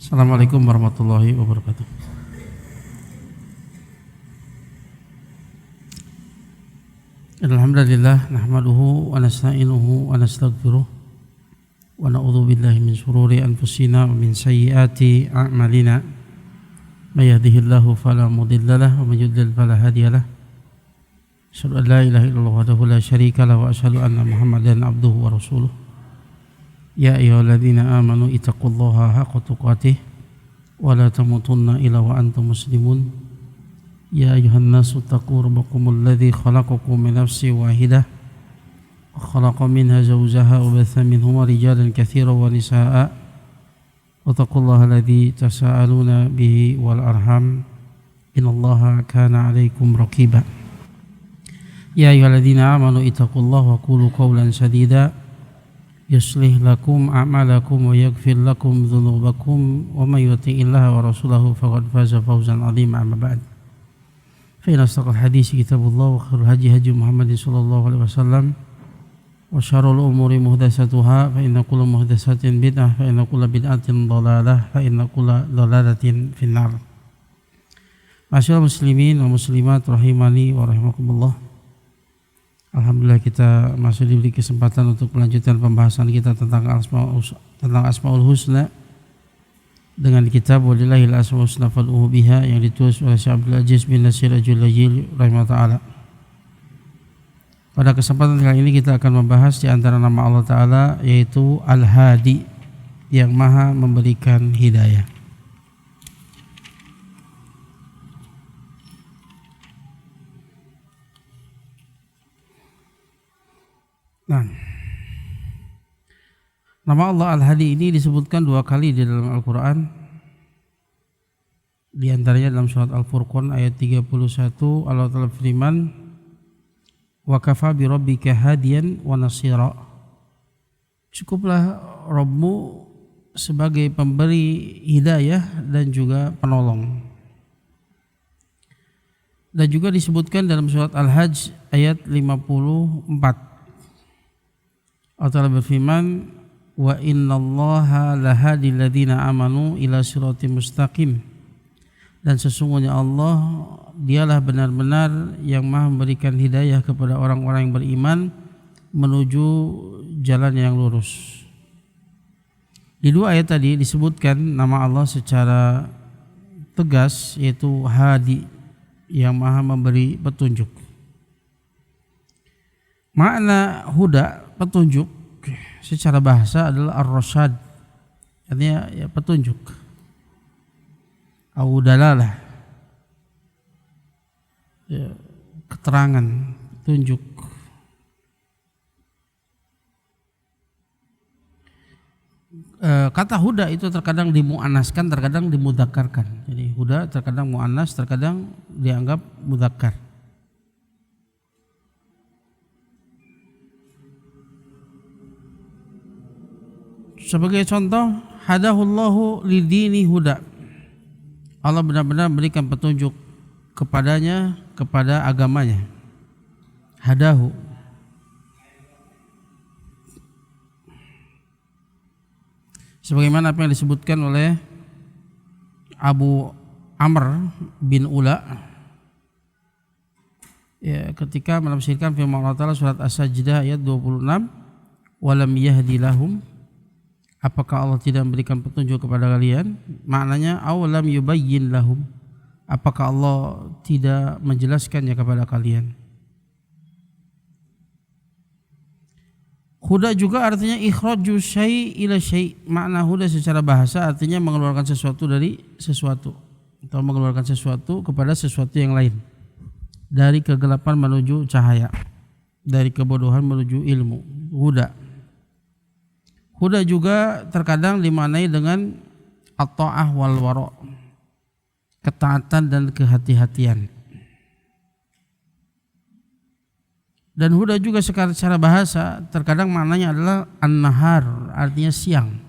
Assalamualaikum warahmatullahi wabarakatuh. Alhamdulillah nahmaduhu wa nasta'inuhu wa nastaghfiruh wa na'udzu billahi min shururi anfusina wa min sayyiati a'malina. May yahdihillahu fala mudilla lahu wa may yudlil fala hadiya lahu. Asyhadu an la ilaha illallah wahdahu la syarika lahu wa asyhadu anna Muhammadan abduhu wa rasuluh. Ya ayyuhalladzina amanu ittaqullaha haqqa tuqatih wa la tamutunna illa wa antum muslimun. Ya ayyuhan nasu taqu rabbakumul ladzi khalaqakum min nafsin wahidah wa khalaqa minha zawjaha wa batha minhuma rijalan katsiran wa nisaa'a wa taqullaha alladzi tasaaluna bihi wal arham innallaha kana 'alaikum raqiba. Ya ayyuhalladzina amanu ittaqullaha wa qulu qawlan sadida yuslih lakum a'malakum wa yaghfir lakum dhunubakum wa may yuti'illaha wa rasulahu faqad faza fawzan 'azima. Amma ba'd. Fa inna asdaqal hadits kitabullah wa khairul hadi Muhammadin sallallahu alaihi wasallam wa syarrul umuri muhdatsatuha fa inna kulla muhdatsatin bid'ah fa inna kulla bid'atin dhalalah fa inna kulla dhalalatin finnar. Masyaallah muslimin wa muslimat rahimani wa rahimakumullah. Alhamdulillah kita masih diberi kesempatan untuk melanjutkan pembahasan kita tentang Asmaul Husna dengan kitab Walillahil Asmaul Husna fad'uhu biha yang ditulis oleh Syekh Abdul Aziz bin Nasir Al-Julaili rahimahullah ta'ala. Pada kesempatan kali ini kita akan membahas di antara nama Allah Ta'ala yaitu Al-Hadi yang maha memberikan hidayah. Nah, nama Allah Al-Hadi ini disebutkan dua kali di dalam Al-Quran. Di antaranya dalam surat Al-Furqan ayat 31 Allah Ta'ala firman, wa kafa bi rabbika hadiyan wa nasira. Cukuplah Rabbmu sebagai pemberi hidayah dan juga penolong. Dan juga disebutkan dalam surat Al-Hajj ayat 54. Allah Ta'ala berfirman, wa innallaha lahadil ladzina amanu ila siratim mustaqim. Dan sesungguhnya Allah dialah benar-benar yang maha memberikan hidayah kepada orang-orang yang beriman menuju jalan yang lurus. Di dua ayat tadi disebutkan nama Allah secara tegas yaitu Hadi yang maha memberi petunjuk. Makna huda petunjuk secara bahasa adalah ar-rasyad, artinya ya petunjuk, au dalalah, ya, keterangan, petunjuk. Kata huda itu terkadang dimuannaskan, terkadang dimudzakarkan. Jadi huda terkadang muannas, terkadang dianggap mudzakkar. Sebagai contoh, hadahullahu lidini huda. Allah benar-benar memberikan petunjuk kepadanya, kepada agamanya. Hadahu. Sebagaimana apa yang disebutkan oleh Abu Amr bin Ula ya, ketika menafsirkan firman Allah Ta'ala surat As-Sajdah ayat 26, walam yahdi lahum. Apakah Allah tidak memberikan petunjuk kepada kalian? Maknanya awalam yubayyin lahum. Apakah Allah tidak menjelaskannya kepada kalian? Huda juga artinya ikhraju syai' ila syai'. Makna huda secara bahasa artinya mengeluarkan sesuatu dari sesuatu, atau mengeluarkan sesuatu kepada sesuatu yang lain. Dari kegelapan menuju cahaya, dari kebodohan menuju ilmu. Huda. Huda juga terkadang dimaknai dengan at-ta'ah wal wara', ketaatan dan kehati-hatian. Dan huda juga secara bahasa terkadang maknanya adalah an-nahar, artinya siang.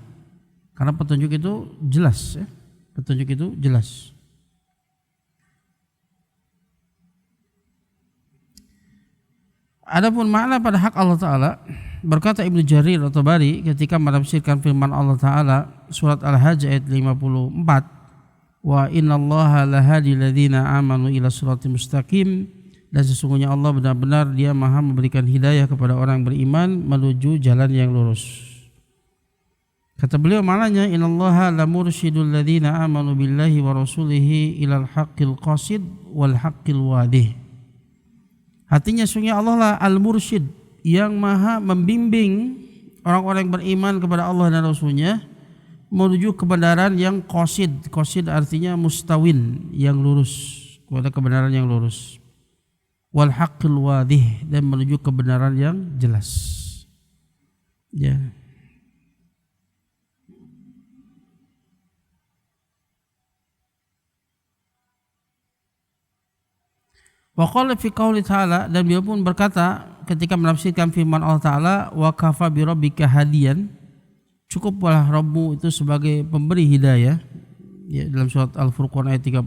Karena petunjuk itu jelas, ya. Petunjuk itu jelas. Adapun makna pada hak Allah Ta'ala berkata Ibnu Jarir At-Tabari ketika menafsirkan firman Allah Ta'ala surat Al-Hajj ayat 54, wa innallaha lahadi ladzina amanu ila siratal mustaqim, dan sesungguhnya Allah benar-benar dia maha memberikan hidayah kepada orang beriman menuju jalan yang lurus. Kata beliau maknanya innallaha lamursyidul ladzina amanu billahi wa rasulihi ilal haqqil qasid wal haqqil wadih. Artinya sesungguhnya Allah lah al-mursyid yang maha membimbing orang-orang yang beriman kepada Allah dan Rasulnya menuju kebenaran yang qasid. Qasid artinya mustawin, yang lurus, kepada kebenaran yang lurus. Wal haqqil wadih, dan menuju kebenaran yang jelas. Ya. Wa qala fi qouli ta'ala, dan beliau pun berkata ketika menafsirkan firman Allah Ta'ala, wa kafa bi rabbika hadiyan, cukuplah Rabbmu itu sebagai pemberi hidayah, ya, dalam surat Al-Furqan ayat 31.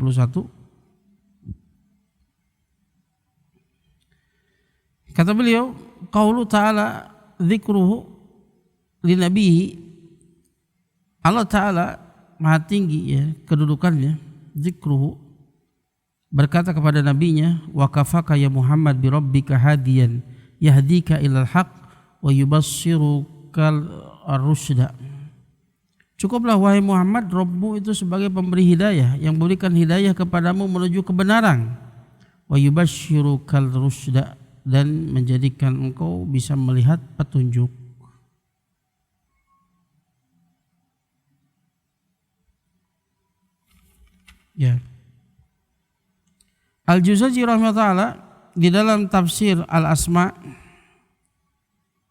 Kata beliau, qaulu ta'ala dzikruhu li nabihi, Allah Ta'ala maha tinggi ya kedudukannya, dzikruhu berkata kepada nabinya, wa kafaka ya Muhammad bi rabbika hadiyan yahdika ilal haq wa yubassirukal ar-rusyda. Cukuplah wahai Muhammad, Rabbmu itu sebagai pemberi hidayah yang memberikan hidayah kepadamu menuju kebenaran, wa yubassirukal rusyda, dan menjadikan engkau bisa melihat petunjuk. Ya. Al-Juzaji rahimahullah di dalam tafsir Al-Asma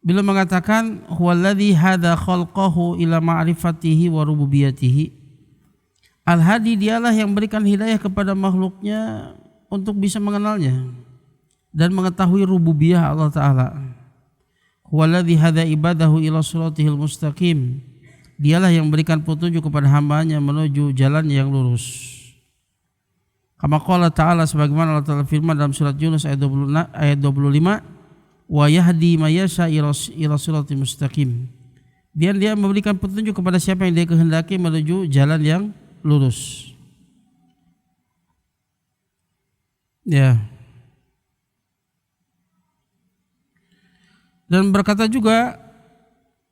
beliau mengatakan huwallazi hada khalqahu ila ma'rifatihi wa rububiyatihi. Al-Hadi dialah yang berikan hidayah kepada makhluknya untuk bisa mengenalnya dan mengetahui rububiyah Allah Ta'ala. Huwallazi hada ibadahu ila siratihil mustaqim. Dialah yang berikan petunjuk kepada hambanya menuju jalan yang lurus. Kama qala ta'ala, sebagaimana Allah Ta'ala firman dalam surat Yunus ayat 25, wa yahdi may yasha ila siratal mustaqim. Dia memberikan petunjuk kepada siapa yang dia kehendaki menuju jalan yang lurus. Ya. Dan berkata juga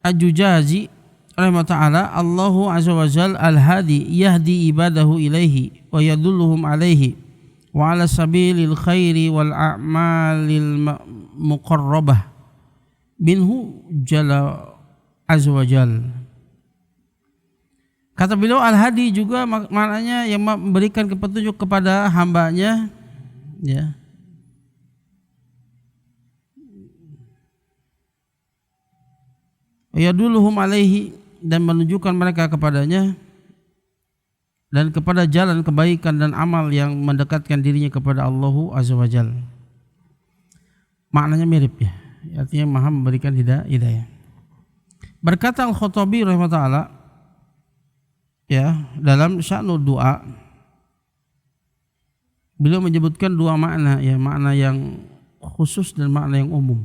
Al-Jujazi rahimahullah ta'ala, Allahu azza wa jal al-hadi yahdi ibadahu ilaihi wa yadulluhum alaihi wa ala sabilil khairi wal a'malil muqarrabah minhu jalla azza wa jal. Kata beliau, al-hadi juga maknanya yang memberikan petunjuk kepada hambanya, ya, yadulluhum alaihi, dan menunjukkan mereka kepadanya dan kepada jalan kebaikan dan amal yang mendekatkan dirinya kepada Allahu azza wa jalla. Maknanya mirip ya, artinya maha memberikan hidayah. Berkata Al-Khattabi rahimahullah ya dalam sya'nu doa, beliau menyebutkan dua makna ya, makna yang khusus dan makna yang umum.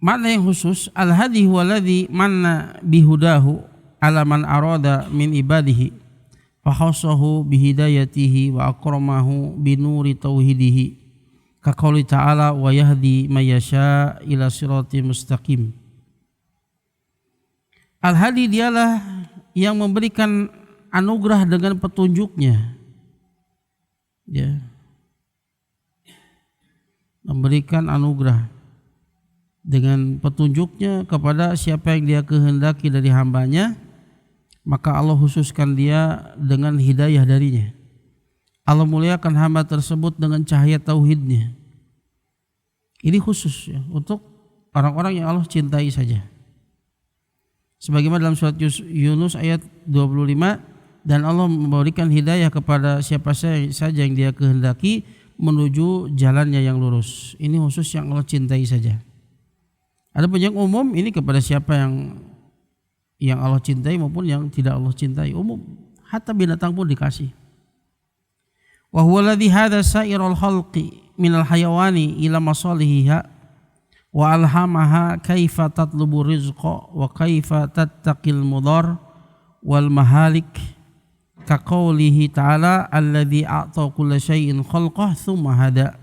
Makna yang khusus, al-hadi huwa alladhi manna bihudahu ala man arada min ibadihi fa khassahu bihidayatihi wa akramahu binuri tauhidihi ka qouli ta'ala wa yahdi may yasha ila siratal mustaqim. Al-hadi dialah yang memberikan anugerah dengan petunjuknya, ya, memberikan anugerah dengan petunjuknya kepada siapa yang dia kehendaki dari hambanya, maka Allah khususkan dia dengan hidayah darinya. Allah muliakan hamba tersebut dengan cahaya tauhidnya. Ini khusus ya, untuk orang-orang yang Allah cintai saja. Sebagaimana dalam surat Yunus ayat 25, dan Allah memberikan hidayah kepada siapa saja yang dia kehendaki menuju jalannya yang lurus. Ini khusus yang Allah cintai saja. Adapun yang umum ini kepada siapa yang Allah cintai maupun yang tidak Allah cintai, umum. Hatta binatang pun dikasih. Wa huwa alladhi hadha sa'iral khalqi minal hayawani ila masalihiha wa alhamaha kaifa tatlubu rizqa wa kaifa tattaqil mudar wal mahalik ka qaulihi ta'ala alladzi a'ta kulla syai'in khalqah tsumma hada.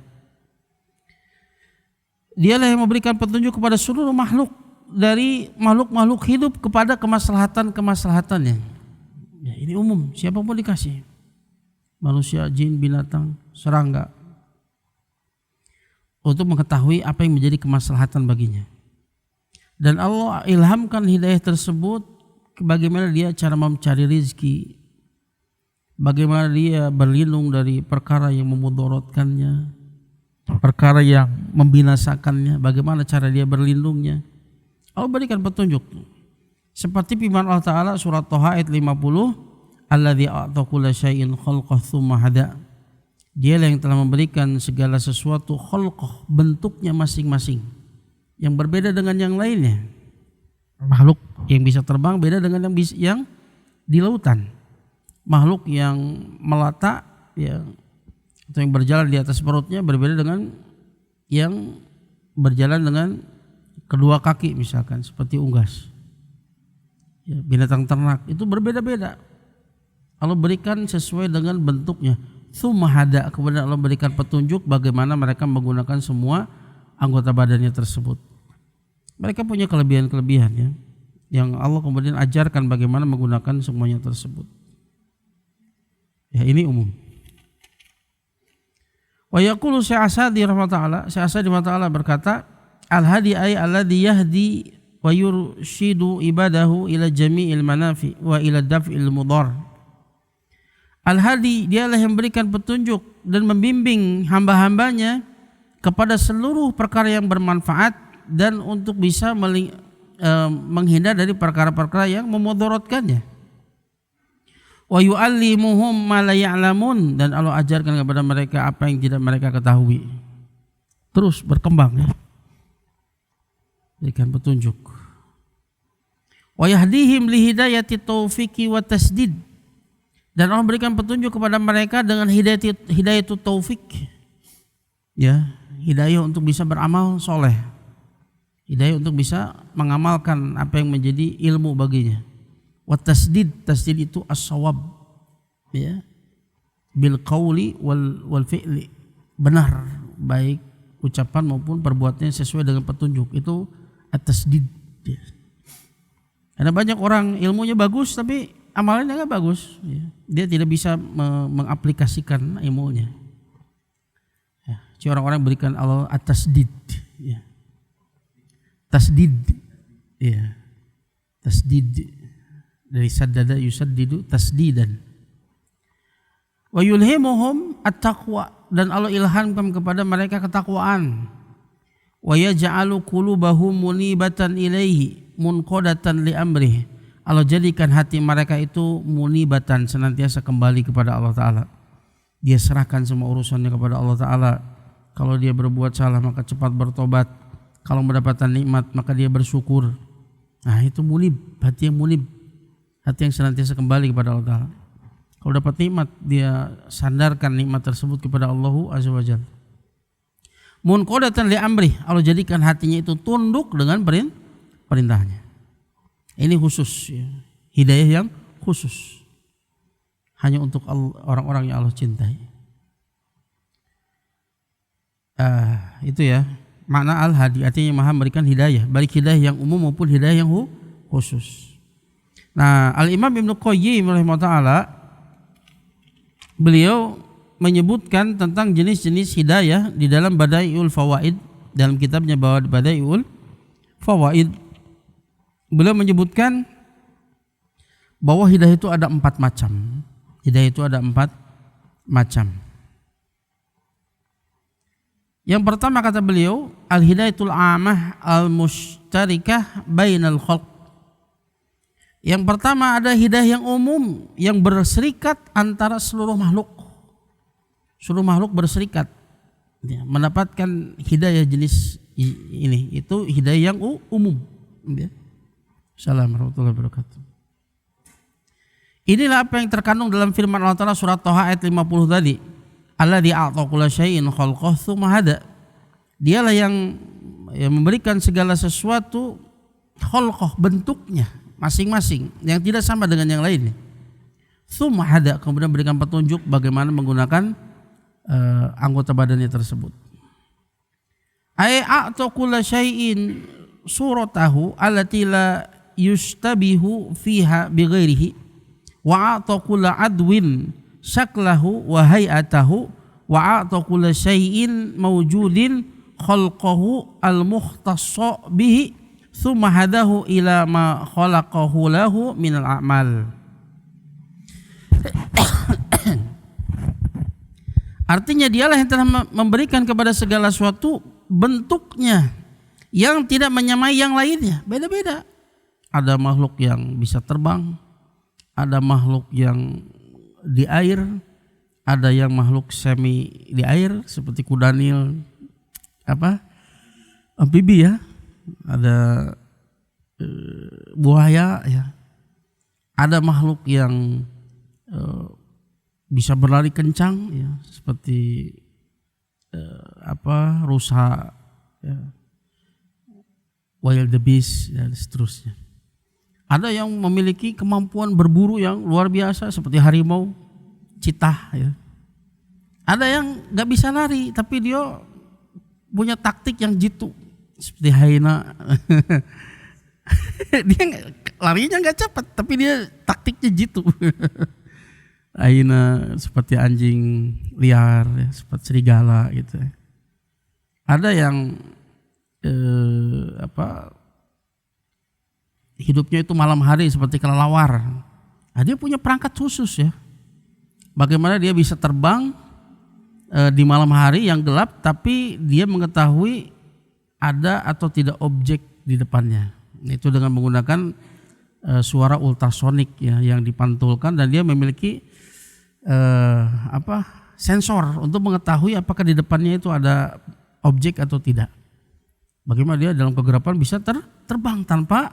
Dialah yang memberikan petunjuk kepada seluruh makhluk, dari makhluk-makhluk hidup kepada kemaslahatan-kemaslahatannya. Ya, ini umum, siapapun dikasih. Manusia, jin, binatang, serangga, untuk mengetahui apa yang menjadi kemaslahatan baginya. Dan Allah ilhamkan hidayah tersebut bagaimana dia cara mencari rizki, bagaimana dia berlindung dari perkara yang memudaratkannya, perkara yang membinasakannya, bagaimana cara dia berlindungnya. Allah berikan petunjuk. Seperti firman Allah Ta'ala surat Thaha ayat 50, alladzi a'ta kulla syai'in khalqah tsumma hada. Dialah yang telah memberikan segala sesuatu khalqah, bentuknya masing-masing, yang berbeda dengan yang lainnya. Makhluk yang bisa terbang beda dengan yang di lautan. Makhluk yang melata ya, atau yang berjalan di atas perutnya berbeda dengan yang berjalan dengan kedua kaki, misalkan seperti unggas. Ya, binatang ternak itu berbeda-beda. Allah berikan sesuai dengan bentuknya. Tsumma hada, kemudian Allah berikan petunjuk bagaimana mereka menggunakan semua anggota badannya tersebut. Mereka punya kelebihan-kelebihan ya, yang Allah kemudian ajarkan bagaimana menggunakan semuanya tersebut. Ya, ini umum. Wa yaqulu Syekh Asadi rahimahullah berkata, al-hadi ay alladhi yahdi wa yurshidu ibadahu ila jami'il manafi wa ila daf'il mudar. Al-hadi, dialah yang memberikan petunjuk dan membimbing hamba-hambanya kepada seluruh perkara yang bermanfaat dan untuk bisa menghindar dari perkara-perkara yang memudaratkannya. Wa yu'allimuhum ma la ya'lamun, dan Allah ajarkan kepada mereka apa yang tidak mereka ketahui. Terus berkembang ya. Berikan petunjuk. Wa yahdihim li hidayati taufiqi wa tasdid, dan Allah berikan petunjuk kepada mereka dengan hidayah taufik. Ya, hidayah untuk bisa beramal soleh. Hidayah untuk bisa mengamalkan apa yang menjadi ilmu baginya. Wa tasdid itu as-shawab. Ya. Bil qauli wal fi'li. Benar, baik ucapan maupun perbuatannya sesuai dengan petunjuk. Itu at-tasdid. Ya. Ada banyak orang ilmunya bagus tapi amalannya nggak bagus, ya. Dia tidak bisa mengaplikasikan ilmunya. Ya. Orang-orang berikan Allah at-tasdid, ya. Tasdid, ya. Tasdid dari saddada yusaddidu tasdidan. Wa yulhimuhum at-taqwa, dan Allah ilhamkan kepada mereka ketakwaan. Wa yaj'alu qulubahum munibatan ilaihi munqadatan li amrihi. Allah jadikan hati mereka itu munibatan, senantiasa kembali kepada Allah Ta'ala. Dia serahkan semua urusannya kepada Allah Ta'ala. Kalau dia berbuat salah maka cepat bertobat. Kalau mendapatkan nikmat maka dia bersyukur. Nah itu munib, hati yang munib, hati yang senantiasa kembali kepada Allah Ta'ala. Kalau dapat nikmat dia sandarkan nikmat tersebut kepada Allah Azza wa Jalla. Munqadatan li amrih, Allah jadikan hatinya itu tunduk dengan perintahnya. Ini khusus ya. Hidayah yang khusus, hanya untuk orang-orang yang Allah cintai. Itu ya makna al-hadi, artinya maha memberikan hidayah, baik hidayah yang umum maupun hidayah yang khusus. Nah, Al-Imam Ibnu Qayyim rahimahullah, beliau menyebutkan tentang jenis-jenis hidayah di dalam Bada'iul Fawaid, dalam kitabnya Bada'iul Fawaid. Beliau menyebutkan bahwa hidayah itu ada 4 macam. Hidayah itu ada 4 macam. Yang pertama kata beliau, al-hidayatul amah al-mushtarikah bainal khalq. Yang pertama ada hidayah yang umum yang berserikat antara seluruh makhluk. Seluruh makhluk berserikat ya, mendapatkan hidayah jenis ini. Itu hidayah yang umum ya. Assalamualaikum warahmatullahi wabarakatuh. Inilah apa yang terkandung dalam firman Allah Ta'ala surat Thaha ayat 50 tadi. Alladzi a'ta kulla syai'in khalqah tsumma hada. Dialah yang memberikan segala sesuatu khalqah, bentuknya masing-masing yang tidak sama dengan yang lainnya. Tsumma hada, kemudian berikan petunjuk bagaimana menggunakan anggota badannya tersebut. Ai a'ta kulla syai'in suratahu allati la yustabihu fiha bighairihi wa a'ta kulla adwin syaklahu wa hay'atahu wa a'ta kulla syai'in mawjudin khalqahu al-mukhtassa bihi tsumma hadahu ila ma khalaqahu lahu minal a'mal. Artinya dialah yang telah memberikan kepada segala sesuatu bentuknya yang tidak menyamai yang lainnya, beda-beda. Ada makhluk yang bisa terbang, ada makhluk yang di air, ada yang makhluk semi di air seperti kuda Nil, amfibi ya, ada buaya ya, ada makhluk yang bisa berlari kencang ya, seperti rusa ya, wild beast dan seterusnya. Ada yang memiliki kemampuan berburu yang luar biasa seperti harimau, citah ya. Ada yang nggak bisa lari tapi dia punya taktik yang jitu seperti hyena. Dia larinya nggak cepat tapi dia taktiknya jitu. Hyena seperti anjing liar ya, seperti serigala gitu. Ada yang hidupnya itu malam hari seperti kelelawar. Nah, dia punya perangkat khusus ya. Bagaimana dia bisa terbang di malam hari yang gelap tapi dia mengetahui ada atau tidak objek di depannya. Itu dengan menggunakan suara ultrasonik ya yang dipantulkan, dan dia memiliki sensor untuk mengetahui apakah di depannya itu ada objek atau tidak. Bagaimana dia dalam kegelapan bisa terbang tanpa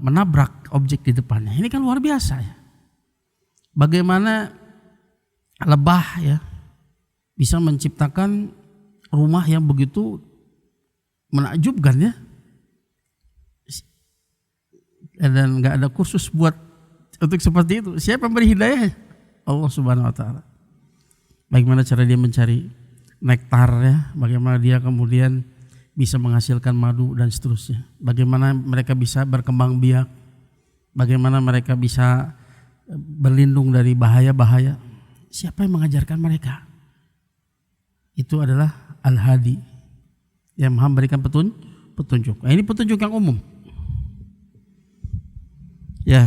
menabrak objek di depannya. Ini kan luar biasa ya. Bagaimana lebah ya bisa menciptakan rumah yang begitu menakjubkan ya. Dan nggak ada kursus buat untuk seperti itu. Siapa yang beri hidayah? Allah Subhanahu wa taala. Bagaimana cara dia mencari nektar ya, bagaimana dia kemudian bisa menghasilkan madu dan seterusnya. Bagaimana mereka bisa berkembang biak, bagaimana mereka bisa berlindung dari bahaya-bahaya. Siapa yang mengajarkan mereka? Itu adalah Al-Hadi yang Maha memberikan petunjuk. Nah, ini petunjuk yang umum. Ya.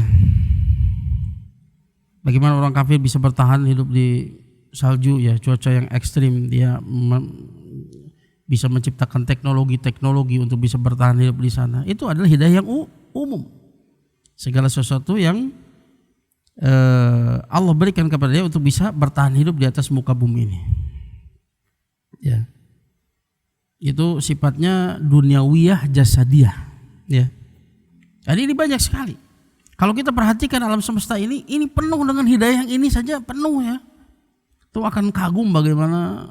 Bagaimana orang kafir bisa bertahan hidup di salju ya, cuaca yang ekstrim, dia bisa menciptakan teknologi untuk bisa bertahan hidup di sana. Itu adalah hidayah yang umum. Segala sesuatu yang Allah berikan kepada dia untuk bisa bertahan hidup di atas muka bumi ini. Ya. Itu sifatnya duniawiyah jasadiyah. Ya. Jadi ini banyak sekali. Kalau kita perhatikan alam semesta ini penuh dengan hidayah yang ini saja penuh ya. Itu akan kagum bagaimana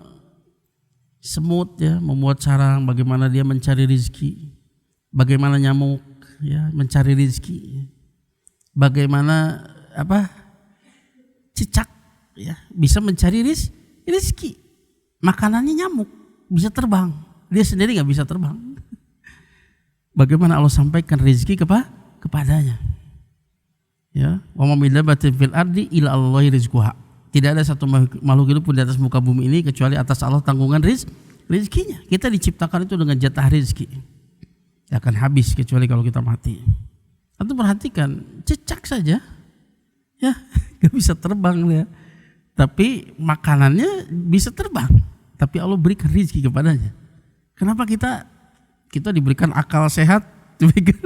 semut ya membuat sarang, bagaimana dia mencari rezeki, bagaimana nyamuk ya mencari rezeki, bagaimana cicak ya bisa mencari rezeki, makanannya nyamuk bisa terbang, dia sendiri nggak bisa terbang. Bagaimana Allah sampaikan rezeki kepadanya. Ya, wa ma min dabatin fil ardi illa Allahi rizquha. Tidak ada satu makhluk hidup pun di atas muka bumi ini kecuali atas Allah tanggungan rezekinya. Kita diciptakan itu dengan jatah rezeki. Tidak akan habis kecuali kalau kita mati. Antum perhatikan, cicak saja ya gak bisa terbang ya. Tapi makanannya bisa terbang. Tapi Allah berikan rezeki kepadanya. Kenapa kita diberikan akal sehat, diberikan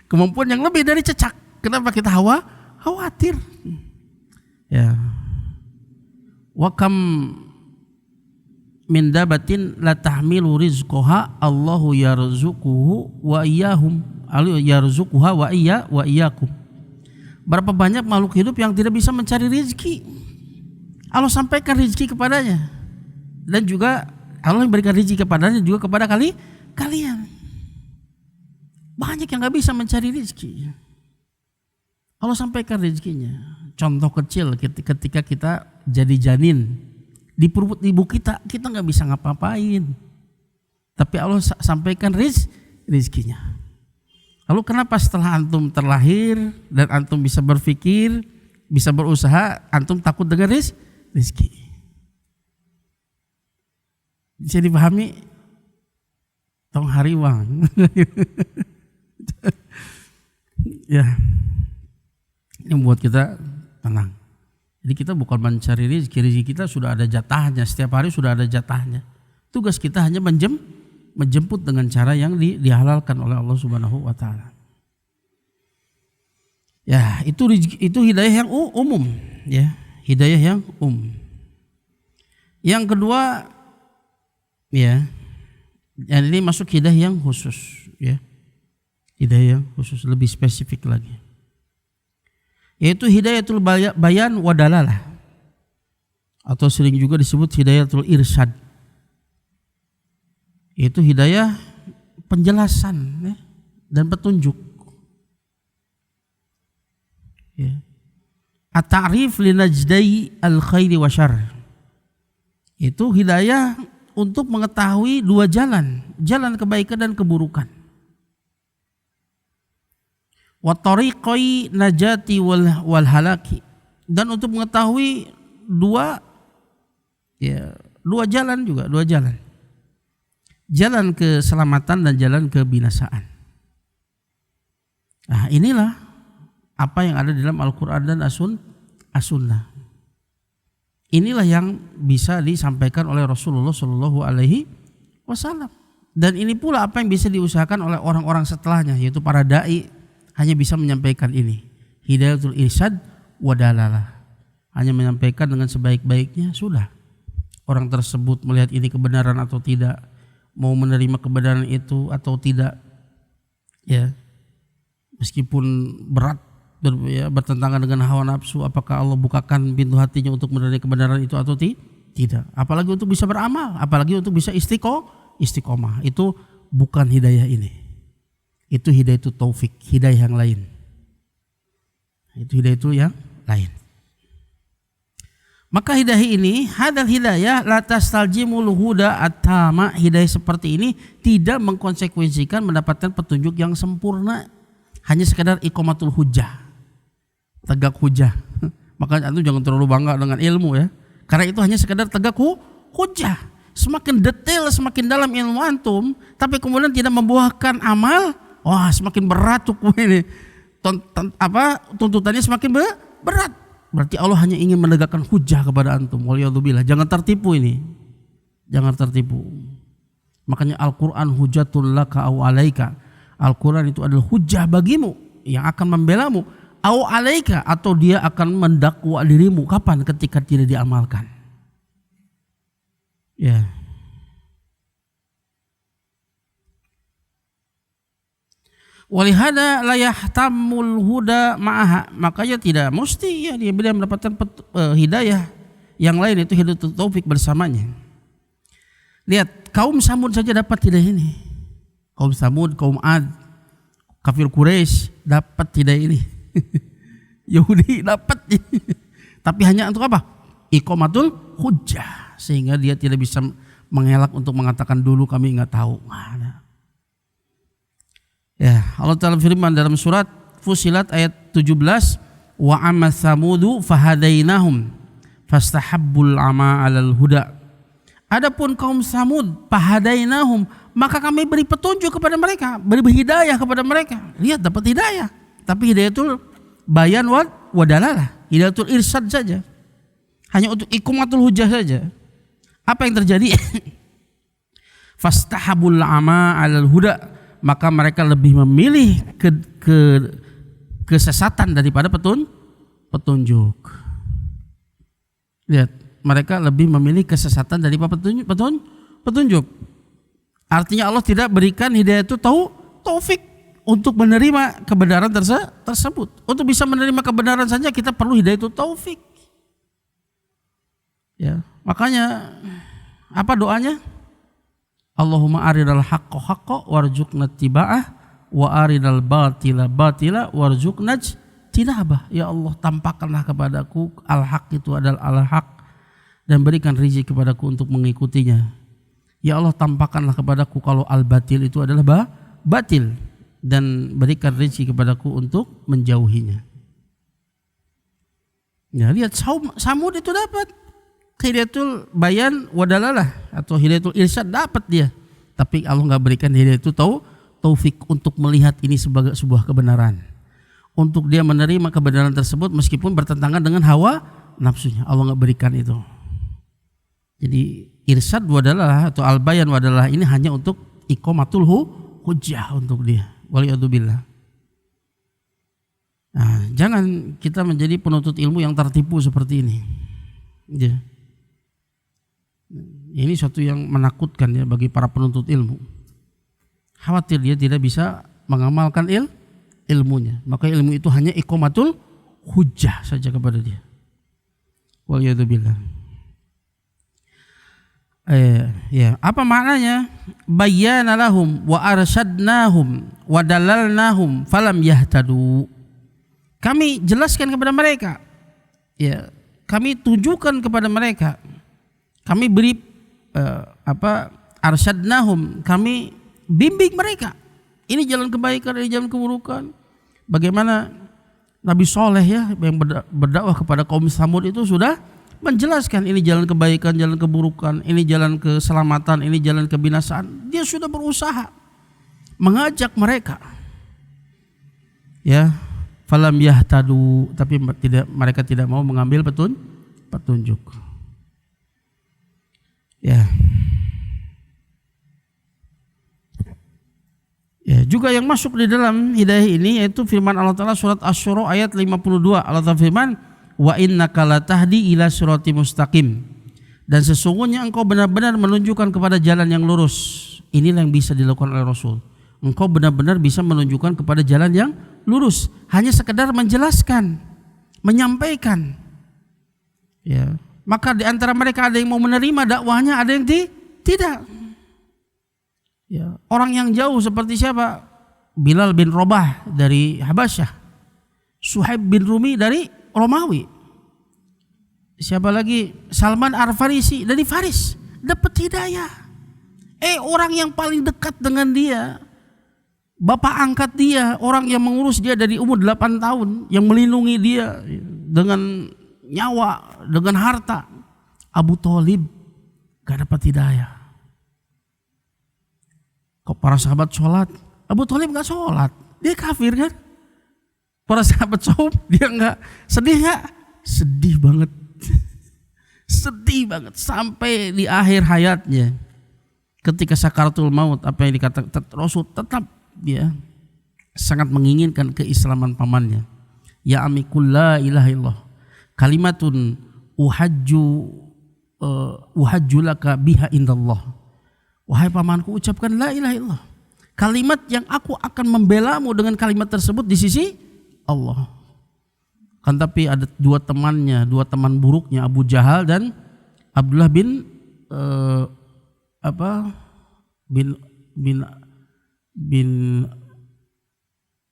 kemampuan yang lebih dari cicak? Kenapa kita khawatir? Ya. Wa kam min dabatin la tahmilu rizqaha Allahu yarzuquhu wa iyyahum. Allahu yarzuquha wa iyyakum. Berapa banyak makhluk hidup yang tidak bisa mencari rezeki? Allah sampaikan rezeki kepadanya. Dan juga Allah yang berikan rezeki kepadanya juga kepada kalian. Banyak yang nggak bisa mencari rezeki. Allah sampaikan rezekinya. Contoh kecil ketika kita jadi janin di perut ibu kita nggak bisa ngapa-ngapain. Tapi Allah sampaikan rezekinya. Lalu kenapa setelah antum terlahir dan antum bisa berpikir, bisa berusaha, antum takut dengan rezeki? Bisa dipahami? Tong hariwang. Ya, ini membuat kita tenang. Jadi kita bukan mencari rezeki kita sudah ada jatahnya, setiap hari sudah ada jatahnya. Tugas kita hanya menjemput dengan cara yang dihalalkan oleh Allah Subhanahu wa taala. Ya, itu hidayah yang umum, ya, hidayah yang umum. Yang kedua, ya, yang ini masuk hidayah yang khusus, ya. Hidayah khusus lebih spesifik lagi, yaitu hidayatul bayan wa dalalah, atau sering juga disebut hidayatul irsyad, yaitu hidayah penjelasan, ya, dan petunjuk, ya. At-ta'rif li najdai al-khairi wa syarr, itu hidayah untuk mengetahui dua jalan kebaikan dan keburukan. Wa tariqai najati wal halaki, dan untuk mengetahui dua jalan juga, jalan keselamatan dan jalan kebinasaan. Nah, inilah apa yang ada di dalam Al-Quran dan As-Sunnah. Inilah yang bisa disampaikan oleh Rasulullah Shallallahu Alaihi Wasallam, dan ini pula apa yang bisa diusahakan oleh orang-orang setelahnya, yaitu para dai. Hanya bisa menyampaikan ini, hidayatul irsyad wa dalalah, hanya menyampaikan dengan sebaik-baiknya, sudah. Orang tersebut melihat ini kebenaran atau tidak, mau menerima kebenaran itu atau tidak, ya, meskipun berat, bertentangan dengan hawa nafsu, apakah Allah bukakan pintu hatinya untuk menerima kebenaran itu atau tidak. Apalagi untuk bisa beramal, apalagi untuk bisa istiqomah. Itu bukan hidayah ini. Itu hidayah itu taufik, hidayah yang lain. Itu hidayah itu yang lain. Maka hidayah ini, hadal hidayah la tastalzimul huda at-tama, hidayah seperti ini tidak mengkonsekuensikan mendapatkan petunjuk yang sempurna, hanya sekedar iqamatul hujjah, tegak hujjah. Makanya antum jangan terlalu bangga dengan ilmu, ya, karena itu hanya sekedar tegak hujjah. Semakin detail, semakin dalam ilmu antum, tapi kemudian tidak membuahkan amal, wah, semakin berat tuh ini. Tuntutannya semakin berat. Berarti Allah hanya ingin menegakkan hujjah kepada antum. Waliyadzubillah. Jangan tertipu ini. Jangan tertipu. Makanya Al-Quran hujjatun laka au alaika. Al-Quran itu adalah hujjah bagimu yang akan membelamu. Au alaika, atau dia akan mendakwa dirimu. Kapan? Ketika tidak diamalkan. Ya. Walihada la yahtamul huda ma'aha, makanya tidak mesti, ya, dia mendapatkan hidayah yang lain, itu hidayatul taufik bersamanya. Lihat, kaum Samud saja dapat hidayah ini. Kaum Samud, kaum Ad, kafir Quraisy dapat hidayah ini. Yahudi dapat. Tapi hanya untuk apa? Iqamatul hujjah, sehingga dia tidak bisa mengelak untuk mengatakan dulu kami enggak tahu. Ya, Allah Ta'ala firman dalam surat Fussilat ayat 17, wa amma samudu fahadainahum fastahabbul ama 'alal huda. Adapun kaum Samud, fahadainahum, maka kami beri petunjuk kepada mereka, beri hidayah kepada mereka. Lihat, dapat hidayah, tapi hidayatul bayan wa dalalah, hidayatul irsyad saja, hanya untuk iqamatul hujjah saja. Apa yang terjadi? Fastahabul ama 'alal huda, maka mereka lebih memilih kesesatan daripada petunjuk. Lihat, mereka lebih memilih kesesatan daripada petunjuk. Artinya Allah tidak berikan hidayah itu taufik untuk menerima kebenaran tersebut. Untuk bisa menerima kebenaran saja kita perlu hidayah itu taufik. Ya, makanya apa doanya? Allahumma arinal haqqa haqqa warzuqna tiba'ah wa arinal batila batila warzuqna tinabah. Ya Allah, tampakkanlah kepadaku al-haq itu adalah al-haq dan berikan rezeki kepadaku untuk mengikutinya. Ya Allah, tampakkanlah kepadaku kalau al-batil itu adalah batil dan berikan rezeki kepadaku untuk menjauhinya. Ya, lihat Samud itu dapat hidayatul bayan wadalalah atau hidayatul irsyad, dapat dia. Tapi Allah enggak berikan hidayatul taufik untuk melihat ini sebagai sebuah kebenaran. Untuk dia menerima kebenaran tersebut meskipun bertentangan dengan hawa nafsunya. Allah enggak berikan itu. Jadi irsyad wadalah atau al-bayan wadalah ini hanya untuk iqamatul hujjah untuk dia. Waliyadzubillah. Nah, jangan kita menjadi penuntut ilmu yang tertipu seperti ini. Ya. Ini suatu yang menakutkan ya bagi para penuntut ilmu. Khawatir dia tidak bisa mengamalkan ilmunya. Maka ilmu itu hanya iqamatul hujjah saja kepada dia. Waliyadzubillah. Ya, apa maknanya? Bayyana lahum wa arsyadnahum wa dalalnahum falam yahtadu. Kami jelaskan kepada mereka. Ya, kami tunjukkan kepada mereka. Kami beri arsyadnahum, kami bimbing mereka. Ini jalan kebaikan, ini jalan keburukan. Bagaimana Nabi Soleh ya yang berdakwah kepada kaum Samud itu sudah menjelaskan ini jalan kebaikan, jalan keburukan, ini jalan keselamatan, ini jalan kebinasaan. Dia sudah berusaha mengajak mereka. Ya, falam yahtadu, tapi mereka tidak mau mengambil petunjuk. Ya. Ya, juga yang masuk di dalam hidayah ini yaitu firman Allah Ta'ala surat Asy-Syura ayat 52. Allah Ta'ala firman, wa innaka latahdi ila siratim mustaqim. Dan sesungguhnya engkau benar-benar menunjukkan kepada jalan yang lurus. Inilah yang bisa dilakukan oleh Rasul. Engkau benar-benar bisa menunjukkan kepada jalan yang lurus. Hanya sekedar menjelaskan, menyampaikan. Ya. Maka di antara mereka ada yang mau menerima dakwahnya, ada yang tidak. Ya, orang yang jauh seperti siapa? Bilal bin Rabah dari Habasyah, Suhaib bin Rumi dari Romawi. Siapa lagi? Salman Al-Farisi dari Faris, dapat hidayah. Orang yang paling dekat dengan dia, bapak angkat dia, orang yang mengurus dia dari umur 8 tahun, yang melindungi dia dengan nyawa, dengan harta, Abu Thalib gak dapat hidayah. Kok para sahabat sholat, Abu Thalib gak sholat, dia kafir kan? Para sahabat sholat, dia gak sedih gak? Sedih banget. Sedih banget sampai di akhir hayatnya. Ketika sakaratul maut, apa yang dikatakan Rasul tetap dia sangat menginginkan keislaman pamannya. Ya amikul la ilaha illallah, kalimatun uhajju laka biha indallah. Wahai pamanku, ucapkan la ilaha illallah, kalimat yang aku akan membelamu dengan kalimat tersebut di sisi Allah. Kan tapi ada dua teman buruknya, Abu Jahal dan Abdullah bin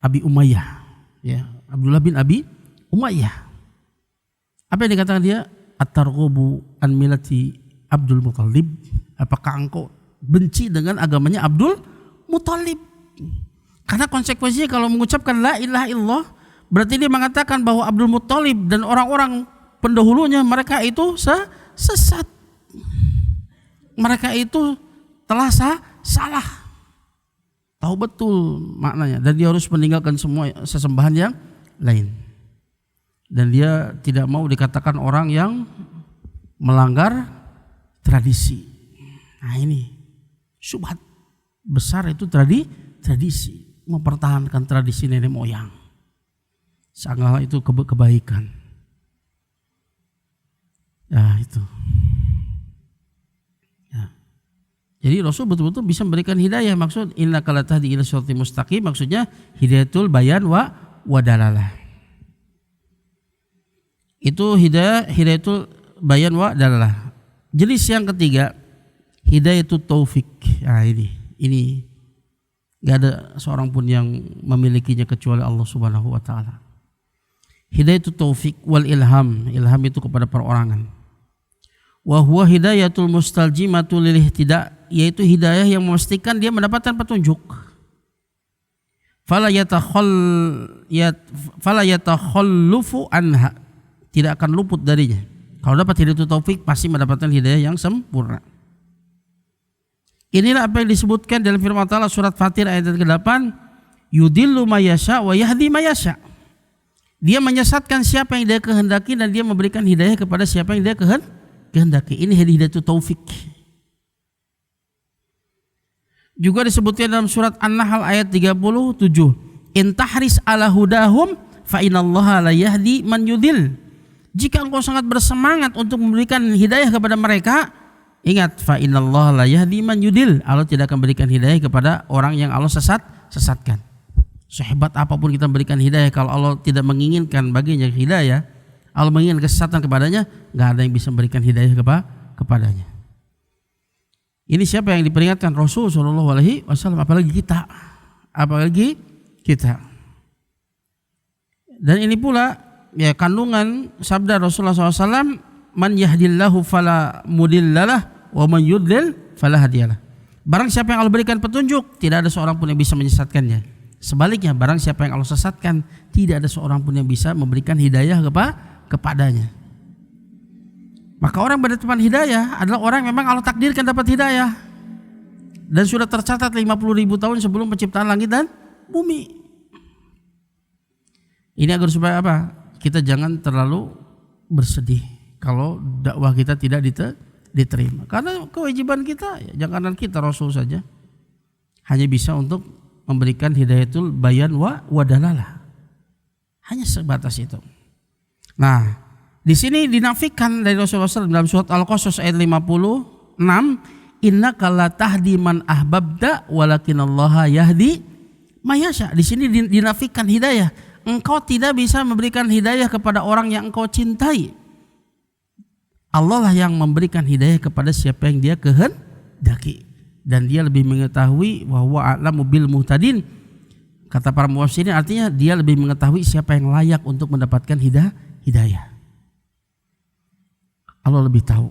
Abi Umayyah. Ya, Abdullah bin Abi Umayyah. Apa yang dikatakan dia? At-targhabu an millati Abdul Muthalib. Apakah engkau benci dengan agamanya Abdul Muthalib? Karena konsekuensinya kalau mengucapkan la ilaha illallah berarti dia mengatakan bahwa Abdul Muthalib dan orang-orang pendahulunya mereka itu sesat. Mereka itu telah salah. Tahu betul maknanya dan dia harus meninggalkan semua sesembahan yang lain. Dan dia tidak mau dikatakan orang yang melanggar tradisi. Nah ini syubhat besar itu tradisi, mempertahankan tradisi nenek moyang. Sangatlah itu kebaikan. Ya itu. Ya. Jadi Rasul betul-betul bisa memberikan hidayah. Maksud innaka latahdi ila siratal mustaqim, maksudnya hidayatul bayan wa dalalah. Itu hidayatul bayan wa dalalah. Jenis yang ketiga Hidayatul taufik. Nah, ini enggak ada seorang pun yang memilikinya kecuali Allah Subhanahu wa taala. Hidayatul taufik wal ilham. Ilham itu kepada perorangan. Wa huwa hidayatul mustalzimatu lil ihtida, yaitu hidayah yang memastikan dia mendapatkan petunjuk. Fala yatakhallufu anha, tidak akan luput darinya. Kalau dapat hidayatul taufik pasti mendapatkan hidayah yang sempurna. Inilah apa yang disebutkan dalam firman Allah surat Fatir ayat ke-8, yudillu may yasha wa yahdi may yasha. Dia menyesatkan siapa yang dia kehendaki dan dia memberikan hidayah kepada siapa yang dia kehendaki. Ini hidayatul taufik. Juga disebutkan dalam surat An-Nahl ayat 37, in tahris ala hudahum fa inallaha la yahdi man yudil. Jika engkau sangat bersemangat untuk memberikan hidayah kepada mereka, ingat, fa innallaha la yahdi man yudil. Allah tidak akan berikan hidayah kepada orang yang Allah sesatkan. Sehebat apapun kita berikan hidayah, kalau Allah tidak menginginkan baginya hidayah, Allah menginginkan kesesatan kepadanya, enggak ada yang bisa memberikan hidayah kepadanya. Ini siapa yang diperingatkan? Rasul sallallahu alaihi wasallam, apalagi kita. Dan ini pula ya kandungan sabda Rasulullah SAW, man yahdillahu fala mudillalah wa man yudlil fala hadiyalah. Barang siapa yang Allah berikan petunjuk, tidak ada seorang pun yang bisa menyesatkannya. Sebaliknya, barang siapa yang Allah sesatkan, tidak ada seorang pun yang bisa memberikan hidayah kepadanya. Maka orang berdepan hidayah adalah orang yang memang Allah takdirkan dapat hidayah. Dan sudah tercatat 50.000 tahun sebelum penciptaan langit dan bumi. Ini agar supaya apa? Kita jangan terlalu bersedih kalau dakwah kita tidak diterima. Karena kewajiban kita, ya, jangankan kita, Rasul saja hanya bisa untuk memberikan hidayatul bayan wa dalalah. Hanya sebatas itu. Nah, di sini dinafikan dari Rasulullah SAW dalam surat Al-Qasas ayat 56, innaka la tahdi man ahbabta walakinallaha yahdi may yasha. Di sini dinafikan hidayah. Engkau tidak bisa memberikan hidayah kepada orang yang engkau cintai. Allah lah yang memberikan hidayah kepada siapa yang dia kehendaki. Dan dia lebih mengetahui wa huwa a'lamu bil muhtadin. Kata para mufassirin, artinya dia lebih mengetahui siapa yang layak untuk mendapatkan hidayah. Allah lebih tahu.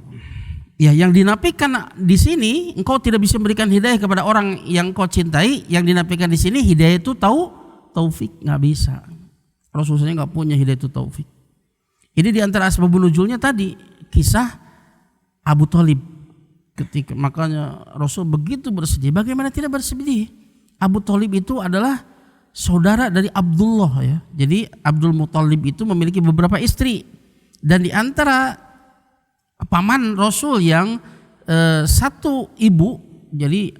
Ya, yang dinafikan di sini, engkau tidak bisa memberikan hidayah kepada orang yang kau cintai. Yang dinafikan di sini hidayah itu taufik, nggak bisa. Rasulullah nggak punya hidayah itu taufik. Ini di antara asbabun nuzulnya tadi kisah Abu Thalib. Ketika makanya Rasul begitu bersedih. Bagaimana tidak bersedih? Abu Thalib itu adalah saudara dari Abdullah, ya. Jadi Abdul Muthalib itu memiliki beberapa istri. Dan di antara paman Rasul yang satu ibu, jadi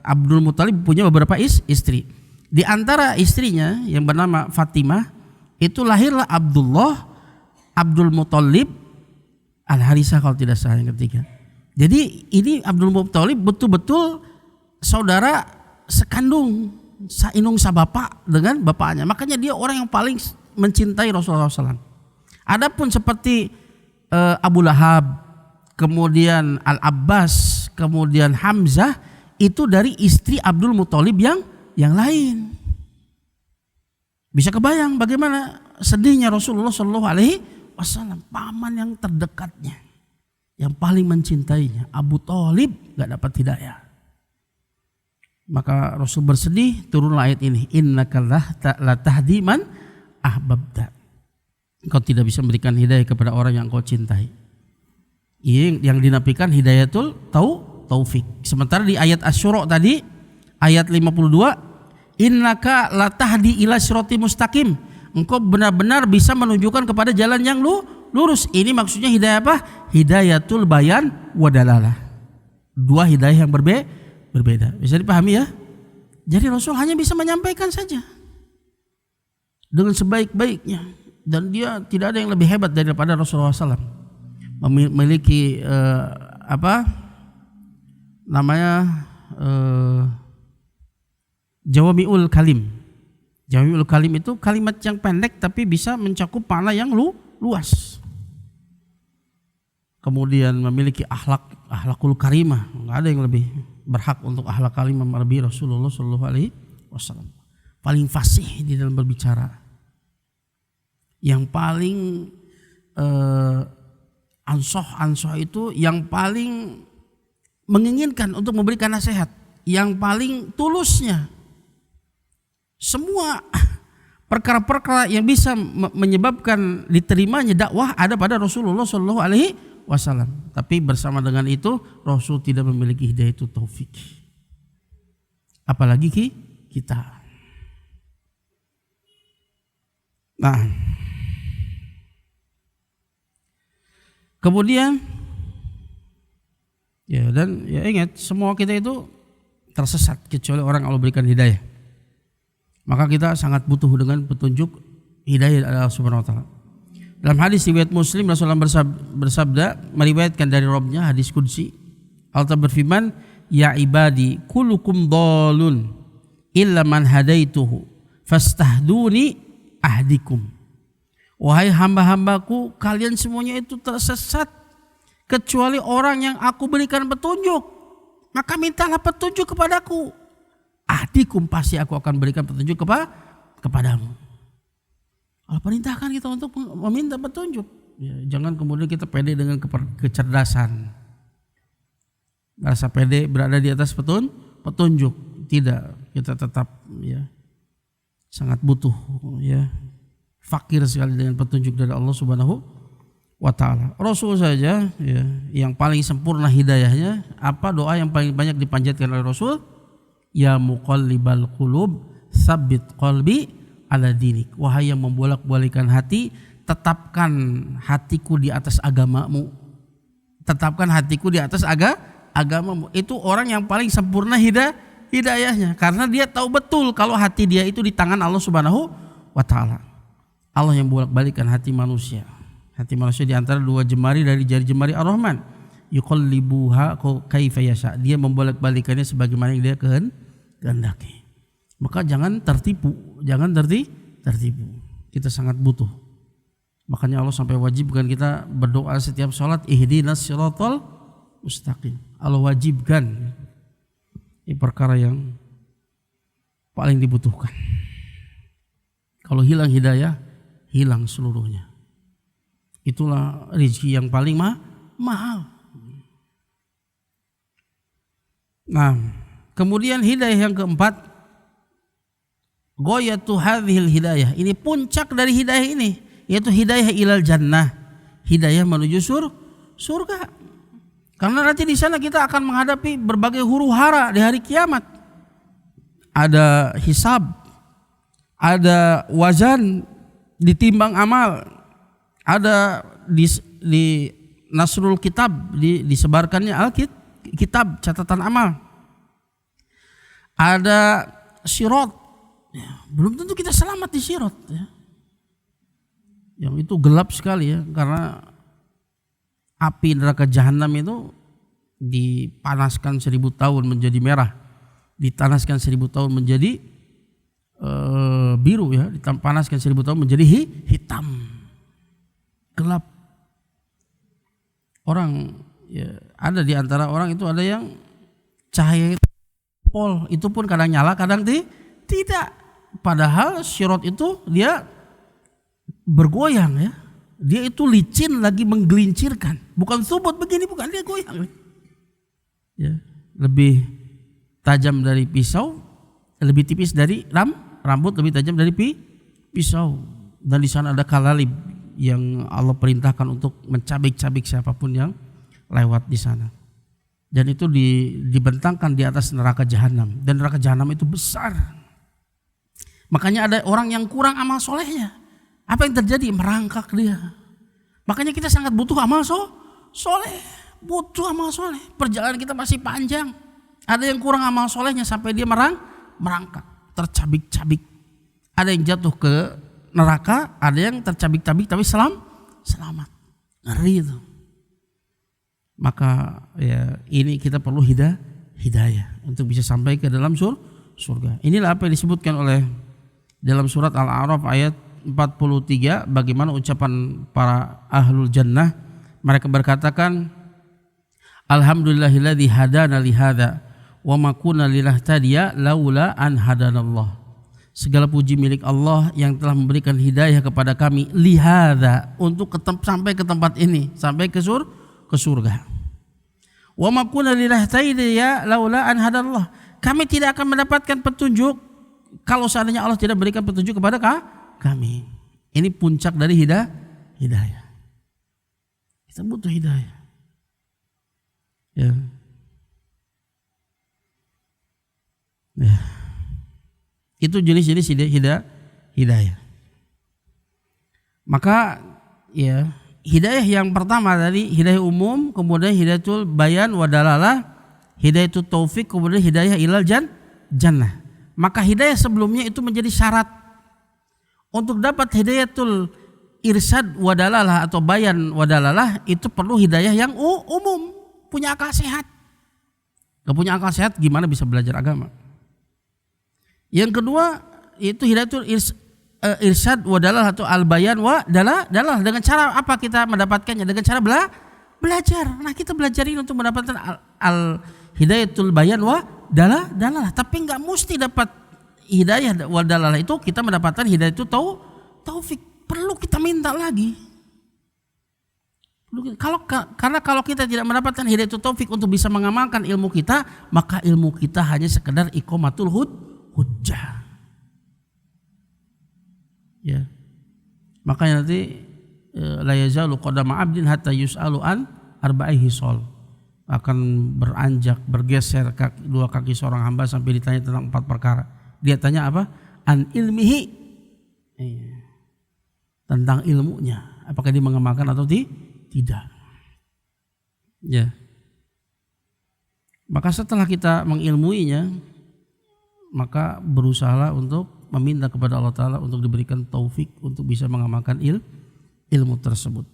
Abdul Muthalib punya beberapa istri. Di antara istrinya yang bernama Fatimah itu lahirlah Abdullah, Abdul Muthalib, Al-Harisah kalau tidak salah yang ketiga. Jadi ini Abdul Muthalib betul-betul saudara sekandung, sainung sabapa dengan bapaknya. Makanya dia orang yang paling mencintai Rasulullah SAW. Adapun seperti Abu Lahab, kemudian Al-Abbas, kemudian Hamzah, itu dari istri Abdul Muthalib yang lain. Bisa kebayang bagaimana sedihnya Rasulullah SAW, paman yang terdekatnya, yang paling mencintainya, Abu Thalib, gak dapat hidayah. Maka Rasul bersedih, turunlah ayat ini, innaka la tahdi man ahbabta. Engkau tidak bisa memberikan hidayah kepada orang yang engkau cintai. Yang dinafikan hidayatul taufik. Sementara di ayat Asy-Syura tadi, ayat 52, innaka la tahdi ila sirati mustaqim. Engkau benar-benar bisa menunjukkan kepada jalan yang lurus. Ini maksudnya hidayah apa? Hidayatul bayan wa dalalah. Dua hidayah yang berbeda. Bisa dipahami ya? Jadi Rasul hanya bisa menyampaikan saja dengan sebaik-baiknya. Dan dia tidak ada yang lebih hebat daripada Rasulullah SAW. Memiliki Jawami'ul Kalim. Jawami'ul Kalim itu kalimat yang pendek tapi bisa mencakup makna yang luas. Kemudian memiliki akhlak akhlakul karimah, enggak ada yang lebih berhak untuk akhlak karimah melebihi Rasulullah sallallahu alaihi wasallam. Paling fasih di dalam berbicara, yang paling ansoh itu, yang paling menginginkan untuk memberikan nasihat, yang paling tulusnya. Semua perkara-perkara yang bisa menyebabkan diterimanya dakwah ada pada Rasulullah sallallahu alaihi wasallam. Tapi bersama dengan itu Rasul tidak memiliki hidayah itu taufik. Apalagi kita. Nah, kemudian ya, dan ya ingat, semua kita itu tersesat kecuali orang Allah berikan hidayah. Maka kita sangat butuh dengan petunjuk hidayah dari Allah Subhanahu wa taala. Dalam hadis riwayat Muslim, Rasulullah bersabda, meriwayatkan dari Rabbnya, hadis qudsi, Allah berfirman, ya ibadi kullukum dhalun illa man hadaituhu fastahduni ahdikum. Wahai hamba-hambaku, kalian semuanya itu tersesat kecuali orang yang aku berikan petunjuk. Maka mintalah petunjuk kepadaku. Ahdikum, pasti aku akan berikan petunjuk kepadamu. Allah perintahkan kita untuk meminta petunjuk. Ya, jangan kemudian kita pede dengan kecerdasan. Rasa pede berada di atas petunjuk. Tidak, kita tetap ya sangat butuh, ya fakir sekali dengan petunjuk dari Allah Subhanahu wa taala. Rasul saja ya, yang paling sempurna hidayahnya, apa doa yang paling banyak dipanjatkan oleh Rasul? Ya muqallibal qulub, tsabbit qalbi ala dinik. Wahai yang membolak-balikan hati, tetapkan hatiku di atas agamamu. Tetapkan hatiku di atas agamamu. Itu orang yang paling sempurna hidayahnya, karena dia tahu betul kalau hati dia itu di tangan Allah Subhanahu wa taala. Allah yang bolak-balikan hati manusia. Hati manusia di antara dua jemari dari jari jemari Ar-Rahman. Yuqallibuha kaifa yasha. Dia membolak-balikannya sebagaimana yang dia kehendaki. Maka jangan tertipu, tertipu. Kita sangat butuh. Makanya Allah sampai wajibkan kita berdoa setiap salat, ihdinas siratal mustaqim. Allah wajibkan. Ini perkara yang paling dibutuhkan. Kalau hilang hidayah, hilang seluruhnya. Itulah rezeki yang paling mahal. Nah, kemudian hidayah yang keempat, ghayatu hadhil hidayah. Ini puncak dari hidayah ini, yaitu hidayah ilal jannah, hidayah menuju surga. Karena nanti di sana kita akan menghadapi berbagai huru-hara di hari kiamat. Ada hisab, ada wazan, ditimbang amal, ada di nasrul kitab, disebarkannya Alkitab, catatan amal. Ada sirat, ya, belum tentu kita selamat di sirat, ya. Yang itu gelap sekali ya, karena api neraka jahanam itu dipanaskan 1000 tahun menjadi merah, dipanaskan 1000 tahun menjadi biru ya, dipanaskan 1000 tahun menjadi hitam, gelap. Orang ya, ada di antara orang itu ada yang cahaya itu pol, itu pun kadang nyala, kadang tidak. Padahal sirat itu dia bergoyang ya. Dia itu licin lagi menggelincirkan, bukan subut begini, bukan, dia goyang. Ya, lebih tajam dari pisau, lebih tipis dari rambut, lebih tajam dari pisau. Dan di sana ada kalalib yang Allah perintahkan untuk mencabik-cabik siapapun yang lewat di sana. Dan itu dibentangkan di atas neraka jahanam, dan neraka jahanam itu besar. Makanya ada orang yang kurang amal solehnya. Apa yang terjadi? Merangkak dia. Makanya kita sangat butuh amal soleh. Butuh amal soleh. Perjalanan kita masih panjang. Ada yang kurang amal solehnya sampai dia merangkak, tercabik-cabik. Ada yang jatuh ke neraka, ada yang tercabik-cabik tapi selamat. Ngeri itu. Maka ya ini kita perlu hidayah untuk bisa sampai ke dalam surga. Inilah apa yang disebutkan oleh dalam surat Al-A'raf ayat 43, bagaimana ucapan para ahlul jannah. Mereka berkatakan, Alhamdulillahilladzi hadana li hadza wa ma kunna linahtadiya laula an hadanallah. Segala puji milik Allah yang telah memberikan hidayah kepada kami lihada, untuk sampai ke tempat ini, sampai ke surga. Wa ma kunna linahtadiya laula an hadanallah. Kami tidak akan mendapatkan petunjuk kalau seandainya Allah tidak berikan petunjuk kepada kami. Ini puncak dari hidayah. Kita butuh hidayah. Ya. Itu jenis-jenis hidayah. Maka ya, hidayah yang pertama tadi hidayah umum, kemudian hidayatul bayan wa dalalah, hidayatul taufik, kemudian hidayah ilal jannah. Maka hidayah sebelumnya itu menjadi syarat untuk dapat hidayatul irsyad wa dalalah atau bayan wa dalalah, itu perlu hidayah yang umum, punya akal sehat. Gak punya akal sehat gimana bisa belajar agama? Yang kedua itu hidayatul irsyad wa dalalah atau al bayan wa dalalah. Dengan cara apa kita mendapatkannya? Dengan cara belajar. Nah, kita belajar ini untuk mendapatkan al hidayatul bayan wa dalalah. Tapi nggak mesti dapat hidayah wa dalalah itu kita mendapatkan hidayah itu taufik. Perlu kita minta lagi. Karena kalau kita tidak mendapatkan hidayah itu taufik untuk bisa mengamalkan ilmu kita, maka ilmu kita hanya sekedar iqamatul hujjah. Ya. Makanya nanti la yazalu qadama 'abdin hatta yus'alu an arba'i hisal. Akan beranjak, bergeser dua kaki seorang hamba sampai ditanya tentang 4 perkara. Dia tanya apa? An ilmihi. Tentang ilmunya. Apakah dia mengamalkan atau tidak? Ya. Maka setelah kita mengilmuinya, maka berusahalah untuk meminta kepada Allah Ta'ala untuk diberikan taufik untuk bisa mengamalkan ilmu tersebut.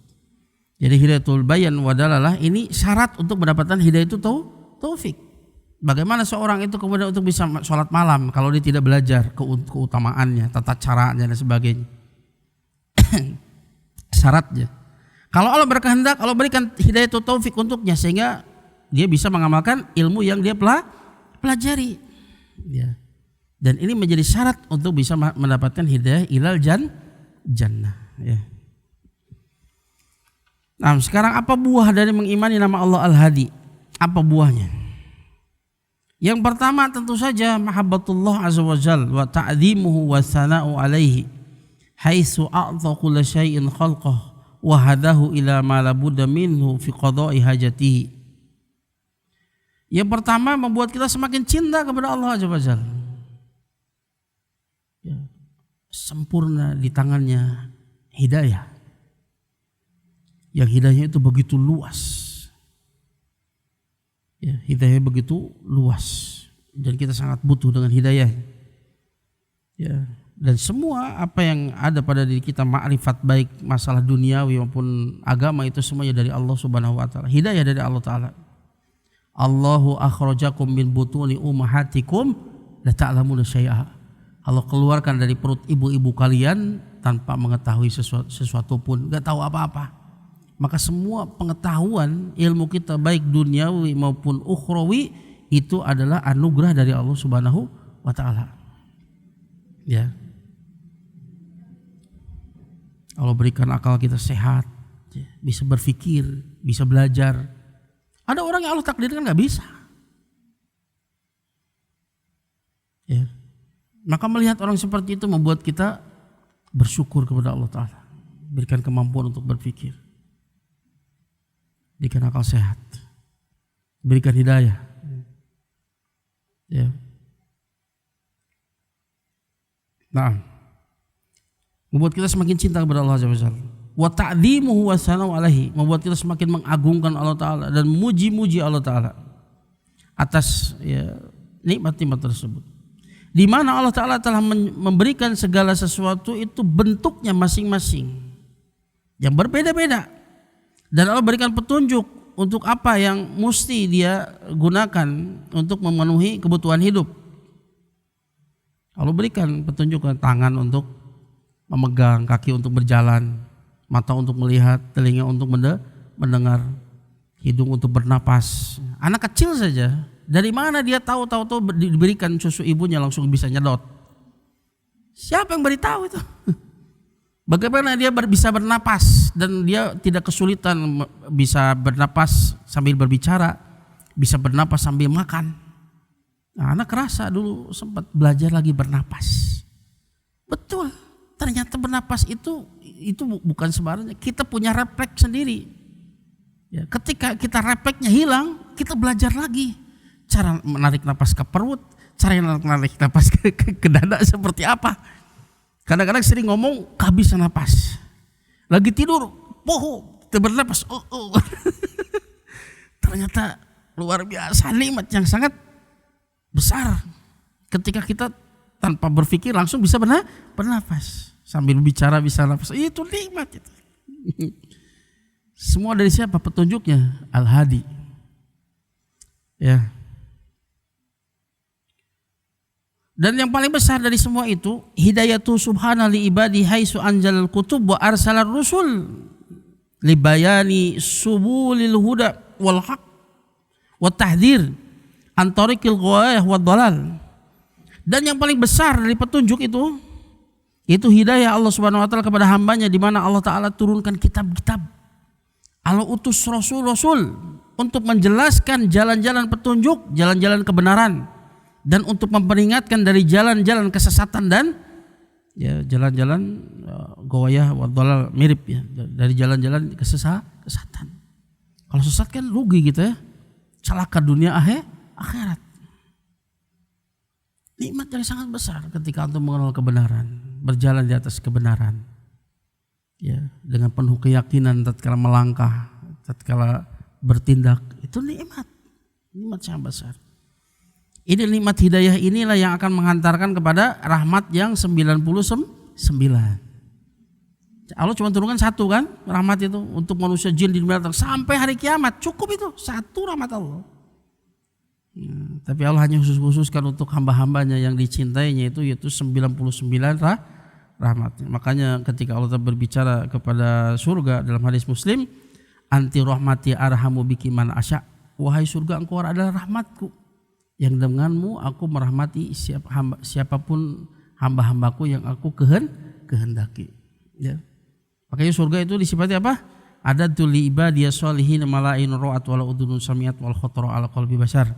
Jadi hidayatul bayan wa dalalah ini syarat untuk mendapatkan hidayah itu taufik. Bagaimana seorang itu kemudian untuk bisa sholat malam kalau dia tidak belajar keutamaannya, tata caranya dan sebagainya. Syaratnya. Kalau Allah berkehendak, Allah berikan hidayah itu taufik untuknya sehingga dia bisa mengamalkan ilmu yang dia pelajari. Ya. Dan ini menjadi syarat untuk bisa mendapatkan hidayah ilal jannah. Ya. Nah, sekarang apa buah dari mengimani nama Allah Al-Hadi? Apa buahnya? Yang pertama tentu saja mahabbatullah azza wa jalla wa ta'dhimuhu wa thana'u alaihi haitsu a'ta kulla syai'in khalqah wa hadahu ila ma la budda minhu fi qada'i hajatihi. Yang pertama membuat kita semakin cinta kepada Allah azza wa jalla. Ya, sempurna di tangannya hidayah. Yang hidayahnya itu begitu luas. Ya, hidayah begitu luas dan kita sangat butuh dengan hidayah. Ya, dan semua apa yang ada pada diri kita, ma'rifat baik masalah duniawi maupun agama, itu semuanya dari Allah Subhanahu wa taala. Hidayah dari Allah Taala. Allahu akhrajakum min butuni ummahatikum la ta'lamuna syai'a. Allah keluarkan dari perut ibu-ibu kalian tanpa mengetahui sesuatu pun, enggak tahu apa-apa. Maka semua pengetahuan ilmu kita baik duniawi maupun ukhrawi itu adalah anugerah dari Allah Subhanahu wa taala. Ya. Allah berikan akal kita sehat, ya, bisa berpikir, bisa belajar. Ada orang yang Allah takdirkan enggak bisa. Ya. Maka melihat orang seperti itu membuat kita bersyukur kepada Allah Ta'ala. Berikan kemampuan untuk berpikir. Berikan akal sehat. Berikan hidayah. Ya. Nah, membuat kita semakin cinta kepada Allah Ta'ala. Wa ta'dhimuhu wa thana'u alaihi. Membuat kita semakin mengagungkan Allah Ta'ala dan muji-muji Allah Ta'ala atas ya, nikmat-nikmat tersebut. Di mana Allah Ta'ala telah memberikan segala sesuatu itu bentuknya masing-masing yang berbeda-beda, dan Allah berikan petunjuk untuk apa yang mesti dia gunakan untuk memenuhi kebutuhan hidup. Allah berikan petunjuk, tangan untuk memegang, kaki untuk berjalan, mata untuk melihat, telinga untuk mendengar, hidung untuk bernapas. Anak kecil saja, dari mana dia tahu diberikan susu ibunya langsung bisa nyedot? Siapa yang beritahu itu? Bagaimana dia bisa bernapas dan dia tidak kesulitan bisa bernapas sambil berbicara, bisa bernapas sambil makan. Nah, anak kerasa dulu sempat belajar lagi bernapas. Betul, ternyata bernapas itu bukan sembarangan. Kita punya refleks sendiri. Ya, ketika kita refleksnya hilang, kita belajar lagi cara menarik napas ke perut, cara menarik napas ke dada seperti apa. Kadang-kadang sering ngomong kehabisan napas, lagi tidur, bernapas, ternyata luar biasa nikmat yang sangat besar ketika kita tanpa berpikir langsung bisa bernapas sambil bicara bisa napas. Itu nikmat itu. Semua dari siapa petunjuknya? Al-Hadi. Ya. Dan yang paling besar dari semua itu, hidayatu subhana li ibadi haitsu anjalal kutub wa arsalar rusul li bayani subulil huda wal haq wa tahdhir an tariqil ghawayah wad dalal. Dan yang paling besar dari petunjuk itu hidayah Allah Subhanahu wa taala kepada hambanya, di mana Allah taala turunkan kitab-kitab. Allah utus rasul-rasul untuk menjelaskan jalan-jalan petunjuk, jalan-jalan kebenaran, dan untuk memperingatkan dari jalan-jalan kesesatan dan ya jalan-jalan ghawayah wa dhalal, mirip ya, dari jalan-jalan kesesatan. Kalau sesat kan rugi gitu ya, celaka dunia akhirat. Nikmat yang sangat besar ketika antum mengenal kebenaran, berjalan di atas kebenaran, ya dengan penuh keyakinan tatkala melangkah, tatkala bertindak, itu nikmat sangat besar. Ini nikmat hidayah inilah yang akan menghantarkan kepada rahmat yang 99. Allah cuma turunkan satu kan, rahmat itu untuk manusia, jin, dan binatang sampai hari kiamat, cukup itu satu rahmat Allah. Tapi Allah hanya khususkan untuk hamba-hambanya yang dicintainya yaitu 99 rahmatnya. Makanya ketika Allah berbicara kepada surga dalam hadis Muslim, anti rahmati arhamu biki man asya, wahai surga engkau adalah rahmatku yang denganmu aku merahmati siapapun hamba-hambaku yang aku kehendaki. Ya. Makanya surga itu disifati apa? Ada tuli ibadiyas sholihin malain ra'at wala udunun samiat wal khotara ala qalbi bashar.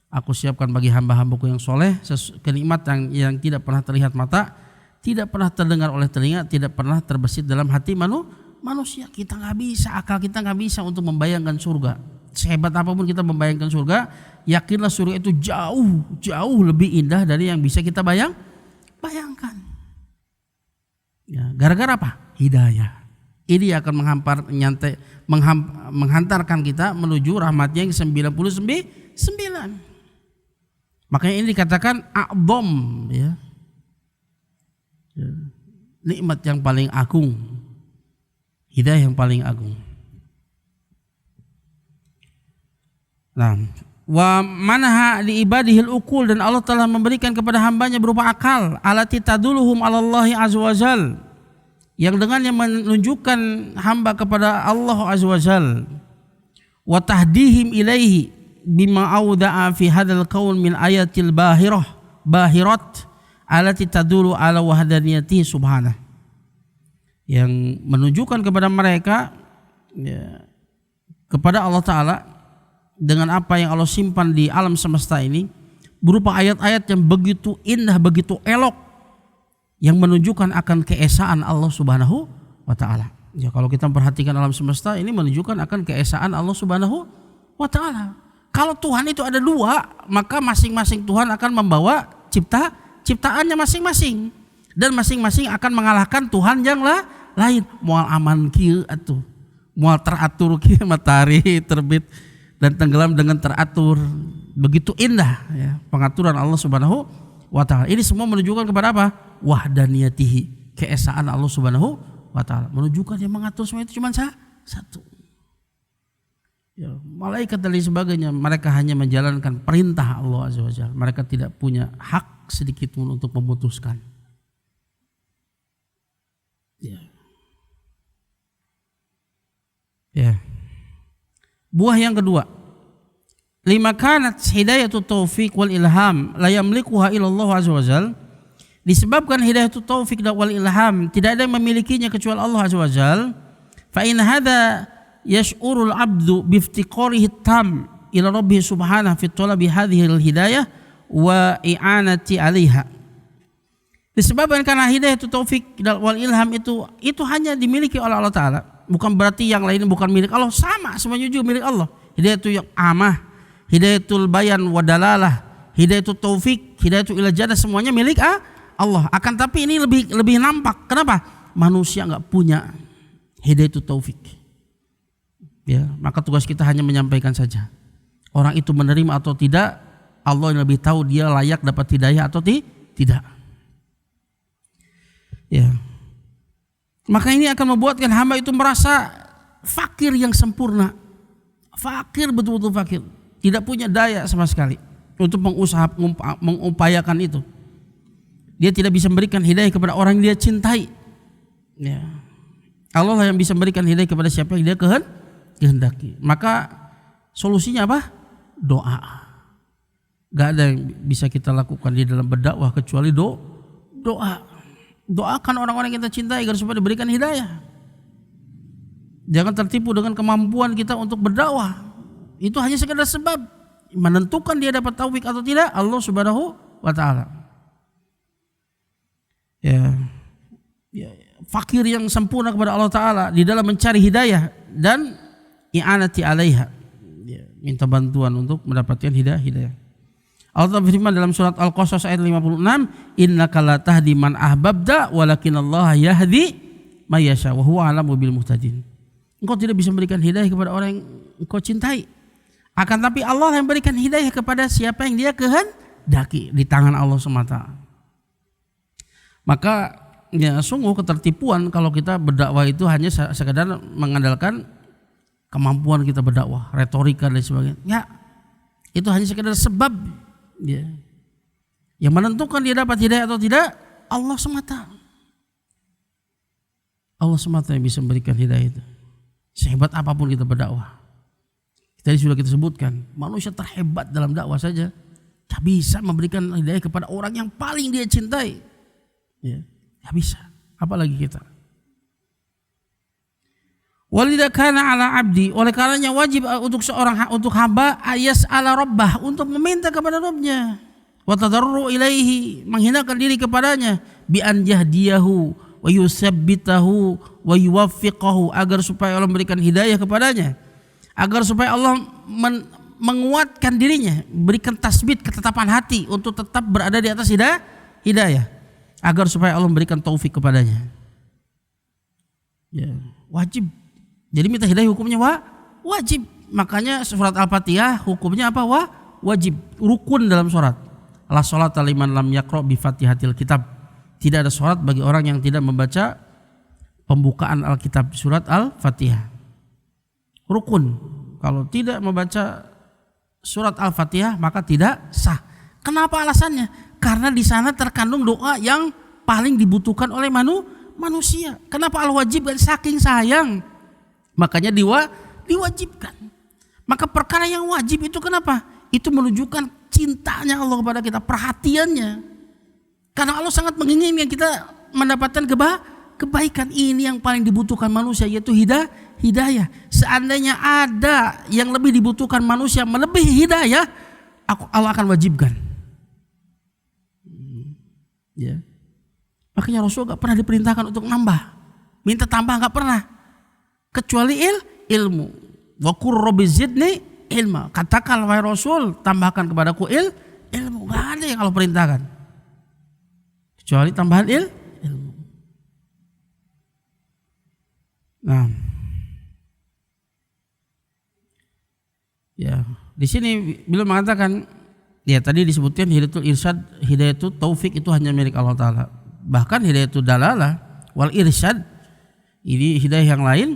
Aku siapkan bagi hamba-hambaku yang soleh kenikmatan yang tidak pernah terlihat mata, tidak pernah terdengar oleh telinga, tidak pernah terbesit dalam hati manusia. Kita nggak bisa, akal kita nggak bisa untuk membayangkan surga. Sehebat apapun kita membayangkan surga, yakinlah surga itu jauh lebih indah dari yang bisa kita bayangkan. Ya, gara-gara apa? Hidayah. Ini akan menghantarkan kita menuju rahmatnya yang 99. Makanya ini dikatakan a'dham, ya. Nikmat yang paling agung, hidayah yang paling agung. Nah, wa manha li ibadihil uqul, dan Allah telah memberikan kepada hambanya berupa akal, alati taduluhum alallahi azza wajal, yang dengannya menunjukkan hamba kepada Allah azza wajal, wa tahdihim ilaihi bima auda'a fi hadzal kaun min ayatil bahirat alati tadulu ala wahdaniyatihi subhanahu, yang menunjukkan kepada mereka ya, kepada Allah taala dengan apa yang Allah simpan di alam semesta ini berupa ayat-ayat yang begitu indah, begitu elok, yang menunjukkan akan keesaan Allah Subhanahu wa taala. Ya, kalau kita perhatikan alam semesta ini menunjukkan akan keesaan Allah Subhanahu wa taala. Kalau Tuhan itu ada dua, maka masing-masing Tuhan akan membawa ciptaannya masing-masing, dan masing-masing akan mengalahkan Tuhan yang lain. Moal aman kieu atuh, moal teratur kieu matahari terbit dan tenggelam dengan teratur, begitu indah ya pengaturan Allah Subhanahu wa taala. Ini semua menunjukkan kepada apa? Wahdaniyatihi, keesaan Allah Subhanahu wa taala. Menunjukkan yang mengatur semua itu cuma satu. Ya, malaikat dan lain sebagainya, mereka hanya menjalankan perintah Allah Azza wa Jalla. Mereka tidak punya hak sedikit pun untuk memutuskan. Ya. buah yang kedua, lima kanat hidayatut taufik wal ilham la yamlikuha illallah azza wajal, disebabkan hidayatut taufik dan wal ilham tidak ada yang memilikinya kecuali Allah azza wajal, fa in hadza yash'urul abdu bi iftiqarihi tam ila rabbih subhanahu fi talabi hadhihi al hidayah wa i'anati 'alaiha. Disebabkan karena hidayah itu taufik wal ilham itu hanya dimiliki oleh Allah Ta'ala. Bukan berarti yang lain bukan milik Allah, sama semuanya juga milik Allah. Hidayah itu yang amah, hidayatul bayan wa dalalah, hidayatul taufik, hidayatul ila jannah, semuanya milik Allah. Akan tapi ini lebih nampak. Kenapa? Manusia enggak punya hidayatul taufik. Ya, maka tugas kita hanya menyampaikan saja. Orang itu menerima atau tidak, Allah yang lebih tahu dia layak dapat hidayah atau tidak. Ya. Maka ini akan membuatkan hamba itu merasa fakir yang sempurna. Fakir, betul-betul fakir. Tidak punya daya sama sekali untuk mengupayakan itu. Dia tidak bisa memberikan hidayah kepada orang yang dia cintai. Ya. Allah lah yang bisa memberikan hidayah kepada siapa yang dia kehendaki. Maka solusinya apa? Doa. Gak ada yang bisa kita lakukan di dalam berdakwah kecuali doa. Doakan orang-orang yang kita cintai agar supaya diberikan hidayah. Jangan tertipu dengan kemampuan kita untuk berdakwah. Itu hanya sekadar sebab. Menentukan dia dapat taufik atau tidak Allah Subhanahu wa ta'ala. Ya, fakir yang sempurna kepada Allah Ta'ala di dalam mencari hidayah dan i'anati 'alaiha. Ya, minta bantuan untuk mendapatkan hidayah. Allah berfirman dalam surat Al-Qasas ayat 56, innaka la tahdi man ahbabta walakinallaha yahdi may yasha wa huwa a'lamu bil muhtadin. Engkau tidak bisa memberikan hidayah kepada orang yang engkau cintai. Akan tapi Allah yang memberikan hidayah kepada siapa yang dia kehendaki, di tangan Allah semata. Maka ya sungguh ketertipuan kalau kita berdakwah itu hanya sekadar mengandalkan kemampuan kita berdakwah, retorika dan sebagainya. Ya, itu hanya sekadar sebab. Ya. Yang menentukan dia dapat hidayah atau tidak Allah semata. Allah semata yang bisa memberikan hidayah itu. Sehebat apapun kita berdakwah. Tadi sudah kita sebutkan, manusia terhebat dalam dakwah saja tak bisa memberikan hidayah kepada orang yang paling dia cintai. Ya, tak bisa. Apalagi kita. Walidha kana ala abdi, oleh karenanya wajib untuk hamba ayas ala rabbah, untuk meminta kepada Rabbnya, wa tadarru ilaihi, menghinakan diri kepadanya, bi an yahdiyahu wa yusabbitahu wa yuwaffiqahu, agar supaya Allah memberikan hidayah kepadanya, agar supaya Allah menguatkan dirinya, berikan tasbit, ketetapan hati untuk tetap berada di atas hidayah, agar supaya Allah memberikan taufik kepadanya. Ya, wajib. Jadi minta hidayah hukumnya wajib. Makanya surat Al-Fatihah hukumnya apa? Wajib, rukun dalam surat. La sholata liman lam yaqra bi Fatihatil kitab. Tidak ada salat bagi orang yang tidak membaca pembukaan Alkitab, surat Al-Fatihah. Rukun. Kalau tidak membaca surat Al-Fatihah maka tidak sah. Kenapa alasannya? Karena di sana terkandung doa yang paling dibutuhkan oleh manusia. Kenapa Allah wajibkan? Saking sayang. Makanya diwajibkan. Maka perkara yang wajib itu kenapa? Itu menunjukkan cintanya Allah kepada kita, perhatiannya. Karena Allah sangat menginginkan kita mendapatkan kebaikan. Ini yang paling dibutuhkan manusia, yaitu hidayah. Seandainya ada yang lebih dibutuhkan manusia melebihi hidayah, Allah akan wajibkan. Ya. Makanya Rasul gak pernah diperintahkan untuk nambah, minta tambah gak pernah, kecuali ilmu. Wa qur rabbi zidni ilma. Katakan wahai Rasul, tambahkan kepadaku ilmu. Gak ada yang Allah perintahkan kecuali tambahan ilmu. Nah, ya di sini beliau mengatakan, ya tadi disebutkan hidayatul irsyad, hidayatul taufik itu hanya milik Allah Ta'ala. Bahkan hidayatul dalalah wal irsyad, ini hidayah yang lain,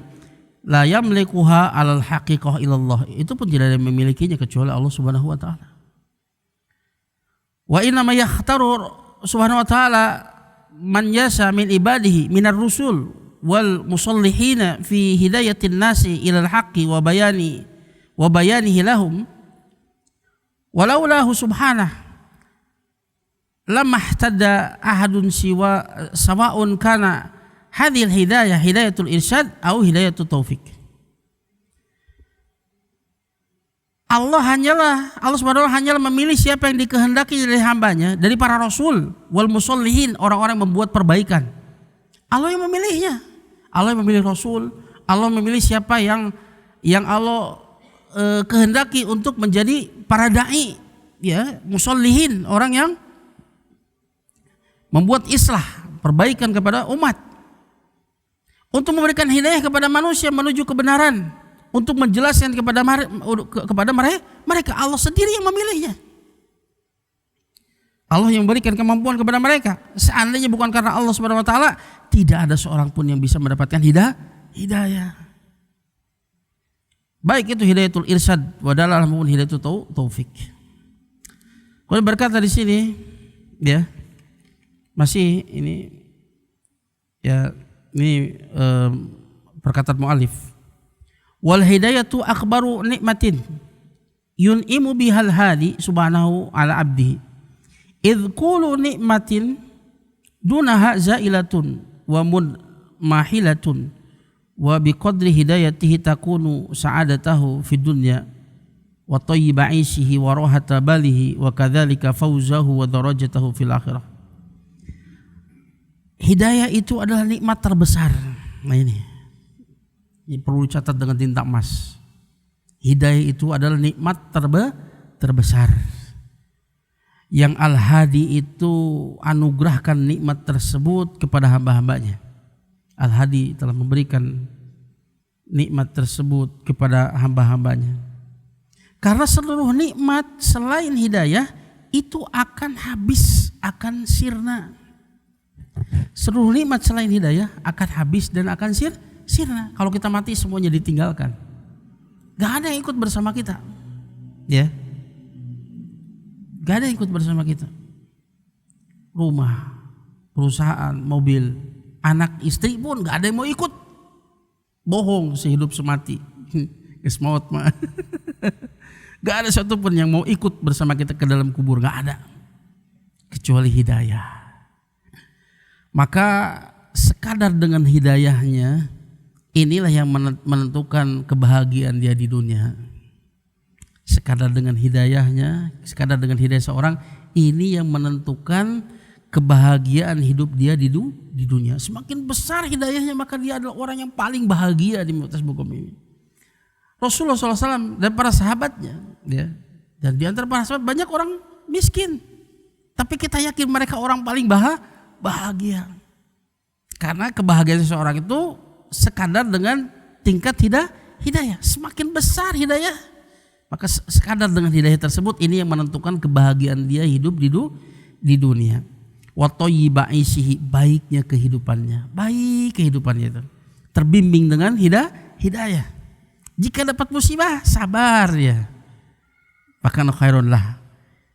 la yamlikuha alal haqiqah ilallah, itu pun tidak ada yang memilikinya kecuali Allah Subhanahu wa Ta'ala. Wa inna ma yakhtaru Subhanahu wa Ta'ala man yasha min ibadihi minar rusul wal musallihina fi hidayatin nasi ilal haqqi wa wa bayanihi lahum walaulahu subhanahu lamma ihtada ahadun siwa sawa'un kana hadhil hidayah hidayatul irsyad atau hidayatul taufik. Allah Subhanahu wa taala hanyalah memilih siapa yang dikehendaki dari hambanya, dari para rasul wal musollihin, orang-orang yang membuat perbaikan. Allah yang memilihnya. Allah yang memilih rasul, Allah memilih siapa yang Allah kehendaki untuk menjadi para dai, ya, musollihin, orang yang membuat islah, perbaikan kepada umat. Untuk memberikan hidayah kepada manusia menuju kebenaran, untuk menjelaskan kepada mereka. Allah sendiri yang memilihnya. Allah yang memberikan kemampuan kepada mereka. Seandainya bukan karena Allah Subhanahu wa taala, tidak ada seorang pun yang bisa mendapatkan hidayah. Baik itu hidayatul irsyad wa dalalah maupun hidayatul taufik. Kalau berkata di sini, ya, masih ini, ya, ini perkataan mu'alif. Wal hidayatu akhbaru nikmatin yun'imu bihal hadi subhanahu ala abdihi idh kullu nikmatin dunaha zailatun wa mahilatun wa biqadri hidayatihi takunu sa'adatahu fid dunya wa tayyiba 'aishihi wa rahata balihi wa kadzalika fawzahu wa darajatahu fil akhirah. Hidayah itu adalah nikmat terbesar. Nah ini perlu dicatat dengan tinta emas. Hidayah itu adalah nikmat terbesar yang Al-Hadi itu anugerahkan nikmat tersebut kepada hamba-hambanya. Al-Hadi telah memberikan nikmat tersebut kepada hamba-hambanya. Karena seluruh nikmat selain hidayah itu akan habis, akan sirna. Seluruh nikmat selain hidayah akan habis dan akan sirna. Kalau kita mati semuanya ditinggalkan. Gak ada yang ikut bersama kita. Ya. Gak ada yang ikut bersama kita. Rumah, perusahaan, mobil, anak, istri pun gak ada yang mau ikut. Bohong sehidup semati. Kesmaut mah. Gak ada satupun yang mau ikut bersama kita ke dalam kubur. Gak ada. Kecuali hidayah. Maka sekadar dengan hidayahnya, inilah yang menentukan kebahagiaan dia di dunia. Sekadar dengan hidayahnya, sekadar dengan hidayah seorang, ini yang menentukan kebahagiaan hidup dia di dunia. Semakin besar hidayahnya, maka dia adalah orang yang paling bahagia di atas muka bumi. Rasulullah SAW dan para sahabatnya, ya, dan di antara para sahabat banyak orang miskin, tapi kita yakin mereka orang paling bahagia. Karena kebahagiaan seseorang itu sekadar dengan tingkat hidayah. Semakin besar hidayah, maka sekadar dengan hidayah tersebut, ini yang menentukan kebahagiaan dia hidup di dunia. Wa thayyiba 'aishihi, baiknya kehidupannya. Baik kehidupannya itu terbimbing dengan hidayah. Jika dapat musibah, sabar ya. Fakana khairun lah.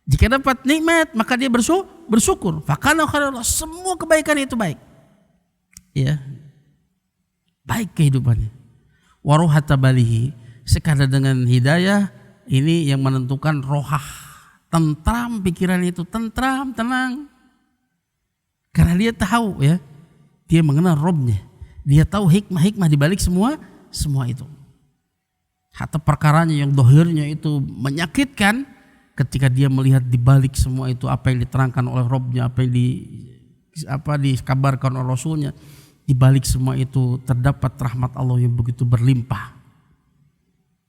Jika dapat nikmat, maka dia bersyukur. Fakana khairun lah. Semua kebaikan itu baik. Ya. Baik kehidupannya. Waruhata balihi, sekadar dengan hidayah, ini yang menentukan rohah, tentram pikiran itu, tentram, tenang. Karena dia tahu, ya, dia mengenal Robnya, dia tahu hikmah di balik semua itu. Hatta perkaranya yang dohirnya itu menyakitkan, ketika dia melihat di balik semua itu apa yang diterangkan oleh Robnya, apa yang dikabarkan oleh Rasulnya, di balik semua itu terdapat rahmat Allah yang begitu berlimpah.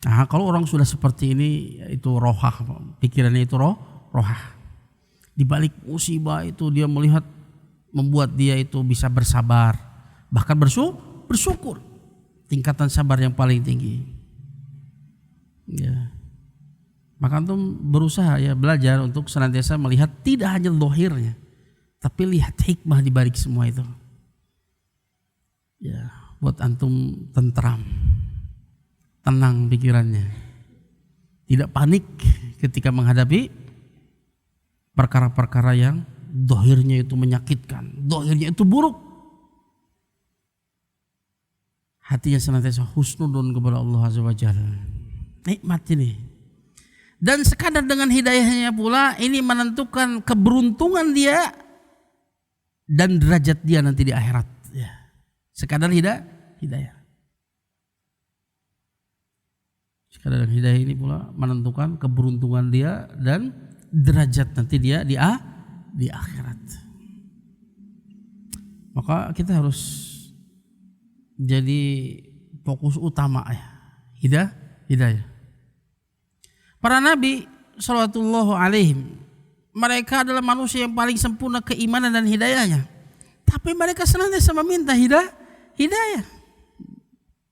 Nah, kalau orang sudah seperti ini, itu rohah, pikirannya itu rohah. Di balik musibah itu dia melihat, membuat dia itu bisa bersabar, bahkan bersyukur. Tingkatan sabar yang paling tinggi. Ya. Maka antum berusaha, ya, belajar untuk senantiasa melihat tidak hanya dohirnya, tapi lihat hikmah di balik semua itu. Ya, buat antum tentram, tenang pikirannya, tidak panik ketika menghadapi perkara-perkara yang dohirnya itu menyakitkan, dohirnya itu buruk. Hatinya senantiasa husnudun kepada Allah Azza wa Jalla. Nikmat ini. Dan sekadar dengan hidayahnya pula ini menentukan keberuntungan dia dan derajat dia nanti di akhirat. Ya. Sekadar hidayah. Sekadar hidayah ini pula menentukan keberuntungan dia dan derajat nanti dia di akhirat. Maka kita harus jadi fokus utama ya. Hidayah. Para nabi sallallahu alaihim, mereka adalah manusia yang paling sempurna keimanan dan hidayahnya. Tapi mereka senantiasa meminta hidayah.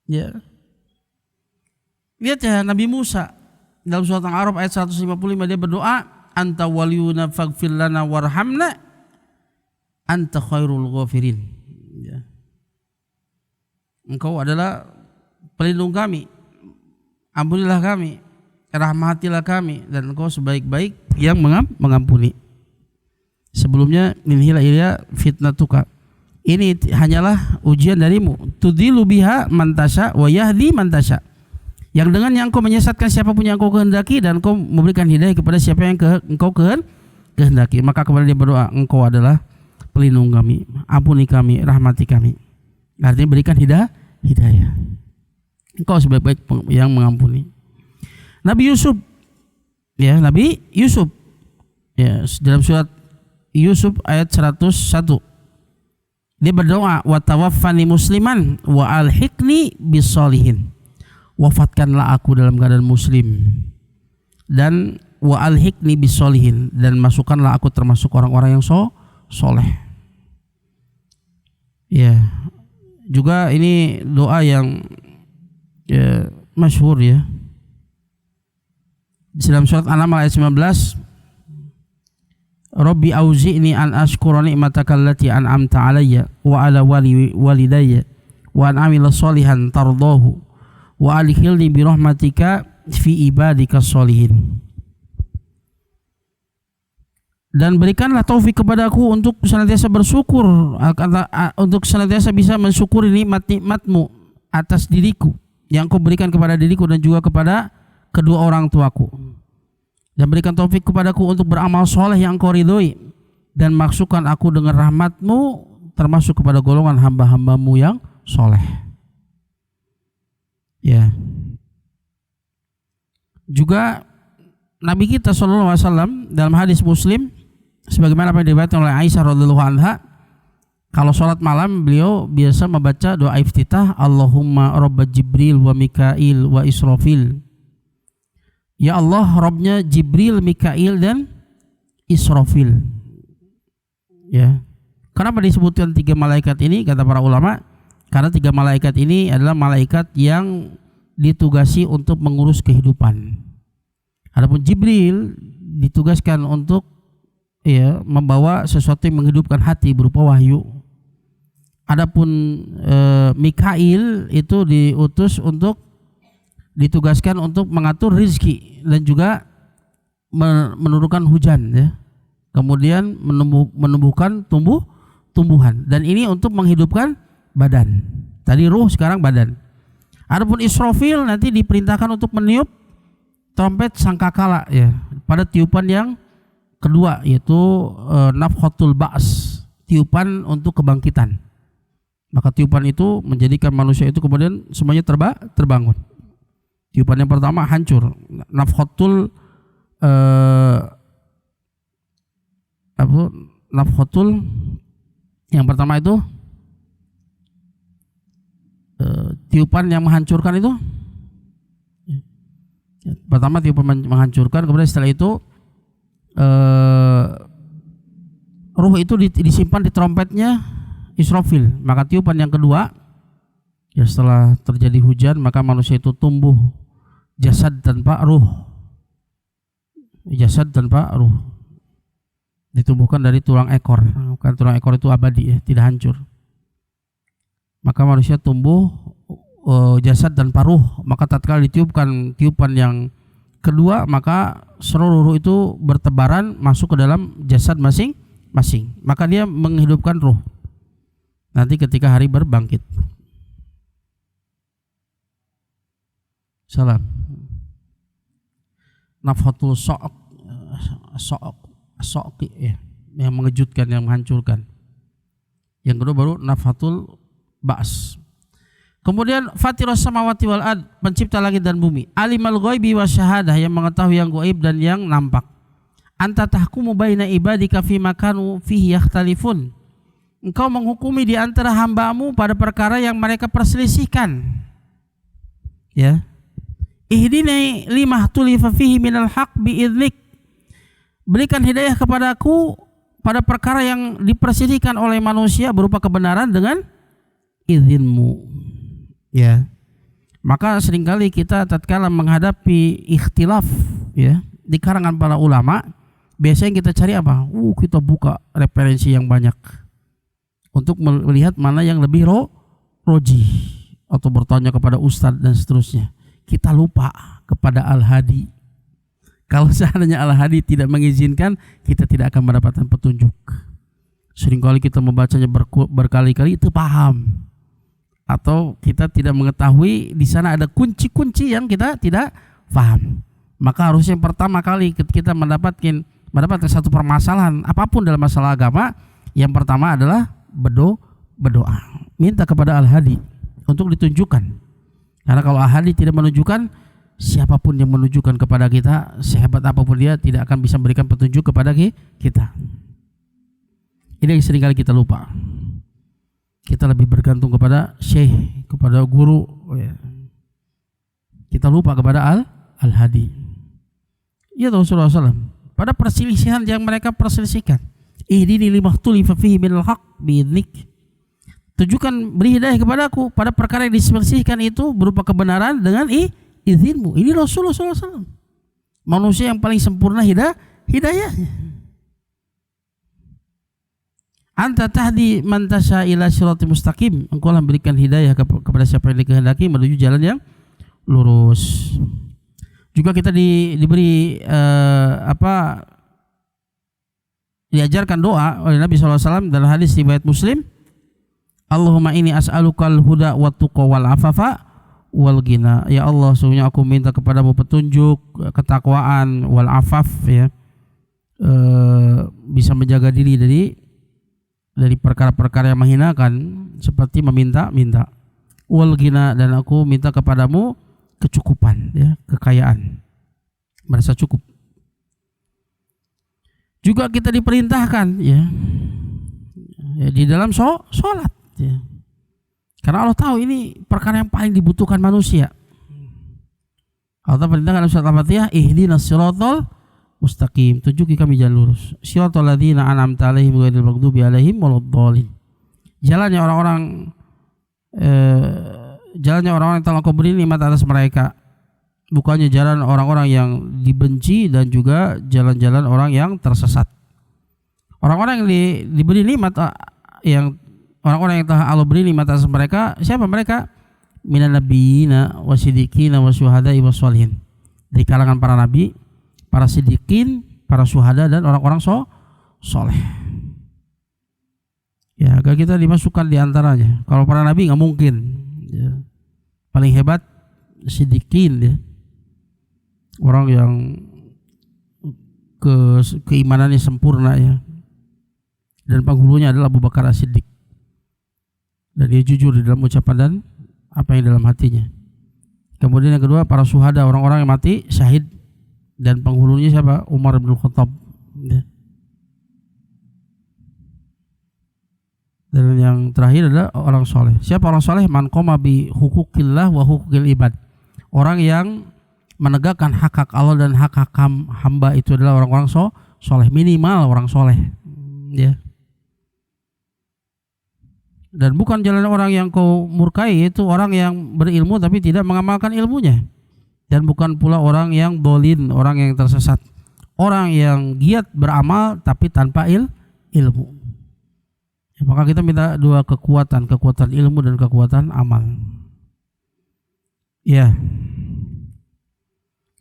Ya. Lihat ya Nabi Musa dalam surat Al-A'raf ayat 155 dia berdoa, anta waliyuna faghfir lana warhamna anta khairul ghafirin. Ya. Engkau adalah pelindung kami, ampunilah kami, rahmatilah kami, dan engkau sebaik-baik yang mengampuni. Sebelumnya inhilah ilya fitnatuka, ini hanyalah ujian darimu, tudilu biha mantasya wa yahdi mantasya, yang dengannya engkau menyesatkan siapapun yang engkau kehendaki dan engkau memberikan hidayah kepada siapa yang engkau kehendaki. Maka kepada dia berdoa, engkau adalah pelindung kami, ampuni kami, rahmati kami. Artinya berikan hidayah. Engkau sebaik-baik yang mengampuni. Nabi Yusuf, ya Nabi Yusuf, ya dalam surat Yusuf ayat 101, dia berdoa, wa tawaffani musliman wa alhiqni bisolihin, wafatkanlah aku dalam keadaan muslim dan wa alhiqni bisolihin, dan masukkanlah aku termasuk orang-orang yang soleh. Ya, juga ini doa yang ya masyhur ya. Dalam surat An-Naml ayat 19, Rabbi auzi'ni an ashkura ni'mataka allati an'amta alayya wa ala walidayya wa an amila sholihan tardahu wa adkhilni bi rahmatika fi ibadika sholihin. Dan berikanlah taufik kepadaku untuk senantiasa bersyukur, untuk senantiasa bisa mensyukuri nikmat-nikmatmu atas diriku yang kau berikan kepada diriku dan juga kepada kedua orang tuaku, dan berikan taufik kepadaku untuk beramal soleh yang engkau ridhoi, dan masukkan aku dengan rahmatmu termasuk kepada golongan hamba-hambamu yang soleh. Ya. Juga Nabi kita sallallahu alaihi wasallam dalam hadis Muslim sebagaimana apa yang diriwayatkan oleh Aisyah radhiyallahu anha, kalau sholat malam beliau biasa membaca doa iftitah, Allahumma rabba Jibril wa Mikail wa Israfil. Ya Allah, Rabbnya Jibril, Mikail dan Israfil. Ya. Kenapa disebutkan 3 malaikat ini? Kata para ulama, karena 3 malaikat ini adalah malaikat yang ditugasi untuk mengurus kehidupan. Adapun Jibril ditugaskan untuk ya membawa sesuatu yang menghidupkan hati berupa wahyu. Adapun Mikail itu ditugaskan untuk mengatur rizki dan juga menurunkan hujan ya. Kemudian menumbuhkan tumbuhan, dan ini untuk menghidupkan badan. Tadi ruh, sekarang badan. Adapun Israfil nanti diperintahkan untuk meniup trompet sangkakala ya pada tiupan yang kedua, yaitu nafkhatul ba's, tiupan untuk kebangkitan. Maka tiupan itu menjadikan manusia itu kemudian semuanya terbangun. Tiupan yang pertama hancur, nafkhatul yang pertama itu tiupan yang menghancurkan itu. Pertama tiupan menghancurkan, kemudian setelah itu ruh itu disimpan di trompetnya Israfil. Maka tiupan yang kedua, ya setelah terjadi hujan maka manusia itu tumbuh jasad tanpa ruh. Jasad tanpa ruh ditumbuhkan dari tulang ekor. Bukan, tulang ekor itu abadi ya, tidak hancur. Maka manusia tumbuh jasad tanpa ruh. Maka tatkala ditiupkan tiupan yang kedua, maka seluruh ruh itu bertebaran masuk ke dalam jasad masing-masing. Maka dia menghidupkan ruh nanti ketika hari berbangkit. Salam. nafhatul so'ki ya, yang mengejutkan, yang menghancurkan. Yang kedua baru nafhatul ba's. Kemudian fatirus samawati wal ard, pencipta langit dan bumi. Alimal ghaibi wasyahadah, yang mengetahui yang gaib dan yang nampak. Anta tahkumu baina ibadika fima kanu fihi yakhtalifun. Engkau menghukumi di antara hamba-Mu pada perkara yang mereka perselisihkan. Ya. Ihdini lima tulifa fihi minal haq bi'idnik. Berikan hidayah kepadaku pada perkara yang diperselisihkan oleh manusia berupa kebenaran dengan izin-Mu. Ya. Maka seringkali kita tatkala menghadapi ikhtilaf ya di kalangan para ulama, biasanya kita cari apa? Kita buka referensi yang banyak untuk melihat mana yang lebih roji, atau bertanya kepada ustadz dan seterusnya. Kita lupa kepada Al-Hadi. Kalau seandainya Al-Hadi tidak mengizinkan, kita tidak akan mendapatkan petunjuk. Seringkali kita membacanya berkali-kali itu paham, atau kita tidak mengetahui di sana ada kunci-kunci yang kita tidak paham. Maka harusnya yang pertama kali kita mendapatkan satu permasalahan apapun dalam masalah agama, yang pertama adalah berdoa, minta kepada Al-Hadi untuk ditunjukkan. Karena kalau Al-Hadi tidak menunjukkan, siapapun yang menunjukkan kepada kita, sehebat apapun dia, tidak akan bisa memberikan petunjuk kepada kita. Ini yang seringkali kita lupa. Kita lebih bergantung kepada syekh, kepada guru. Kita lupa kepada Al-Hadi. Ya Rasulullah SAW. Pada perselisihan yang mereka perselisihkan, ihdini limakhtulifa fihi minal haq bi'idnik. Tunjukkan, beri hidayah kepadaku pada perkara yang diselisihkan itu berupa kebenaran dengan izin-Mu. Ini Rasulullah SAW, manusia yang paling sempurna hidayahnya. Anta tahdi man tasya ila siratal mustaqim. Engkau lah memberikan hidayah kepada siapa yang dikehendaki menuju jalan yang lurus. Juga kita diberi diajarkan doa oleh Nabi SAW dalam hadis riwayat Muslim. Allahumma inni as'alukal huda wat tuqa wal afafa wal ghina. Ya Allah, sesungguhnya aku minta kepadamu petunjuk, ketakwaan, wal afaf ya. Bisa menjaga diri dari perkara-perkara yang menghinakan seperti meminta-minta. Wal ghina, dan aku minta kepadamu kecukupan ya, kekayaan, merasa cukup. Juga kita diperintahkan ya di dalam sholat ya. Karena Allah tahu ini perkara yang paling dibutuhkan manusia. Allah perintahkan dalam surat Al-Fatihah, ihdinas siratal mustaqim, tunjuki kami jalan lurus. Siratal ladzina an'amta 'alaihim ghairil maghdubi 'alaihim waladdallin. Jalannya orang-orang yang telah Kau beri nikmat atas mereka, bukannya jalan orang-orang yang dibenci, dan juga jalan-jalan orang yang tersesat. Orang-orang yang diberi nikmat, orang-orang yang telah Allah beri nikmat atas mereka, siapa mereka? Minan nabiyina wasiddiqina wasyuhada'i wassalihin. Dari kalangan para nabi, para siddiqin, para syuhada, dan orang-orang soleh. Ya, agar kita dimasukkan di antaranya. Kalau para nabi nggak mungkin. Ya. Paling hebat siddiqin ya. Orang yang keimanannya sempurna ya. Dan penghulunya adalah Abu Bakar As-Siddiq. Dan dia jujur di dalam ucapan dan apa yang dalam hatinya. Kemudian yang kedua, para syuhada, orang-orang yang mati syahid, dan penghulunya siapa? Umar bin Khattab ya. Dan yang terakhir adalah orang soleh. Siapa orang soleh? Man qoma bi hukukillah wa hukukil ibad. Orang yang menegakkan hak-hak Allah dan hak-hak hamba, itu adalah orang-orang soleh. Minimal orang soleh ya. Dan bukan jalan orang yang kau murkai, itu orang yang berilmu tapi tidak mengamalkan ilmunya. Dan bukan pula orang yang dolin, orang yang tersesat. Orang yang giat beramal tapi tanpa ilmu. Ya, maka kita minta dua kekuatan ilmu dan kekuatan amal. Ya.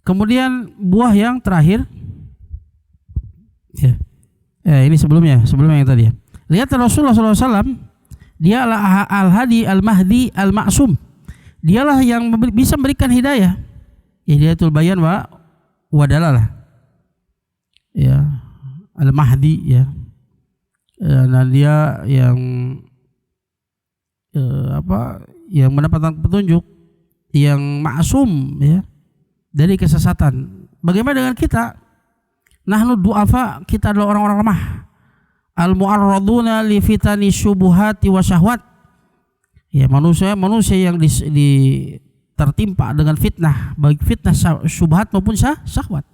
Kemudian buah yang terakhir. Ya. Ini sebelumnya yang tadi ya. Lihat Rasulullah SAW, dia adalah Al-Hadi, Al-Mahdi, Al-Ma'sum. Dialah yang bisa memberikan hidayah. Hidayatul bayan wa wadalalah, ya, al-mahdi, ya. Nah dia yang yang mendapatkan petunjuk, yang maksum, ya, dari kesesatan. Bagaimana dengan kita? Nahnu du'afa, kita adalah orang-orang lemah. Al-mu'arraduna li fitani syubuhati wa syahwat. Ya, manusia yang tertimpa dengan fitnah, baik fitnah syubhat maupun syahwat.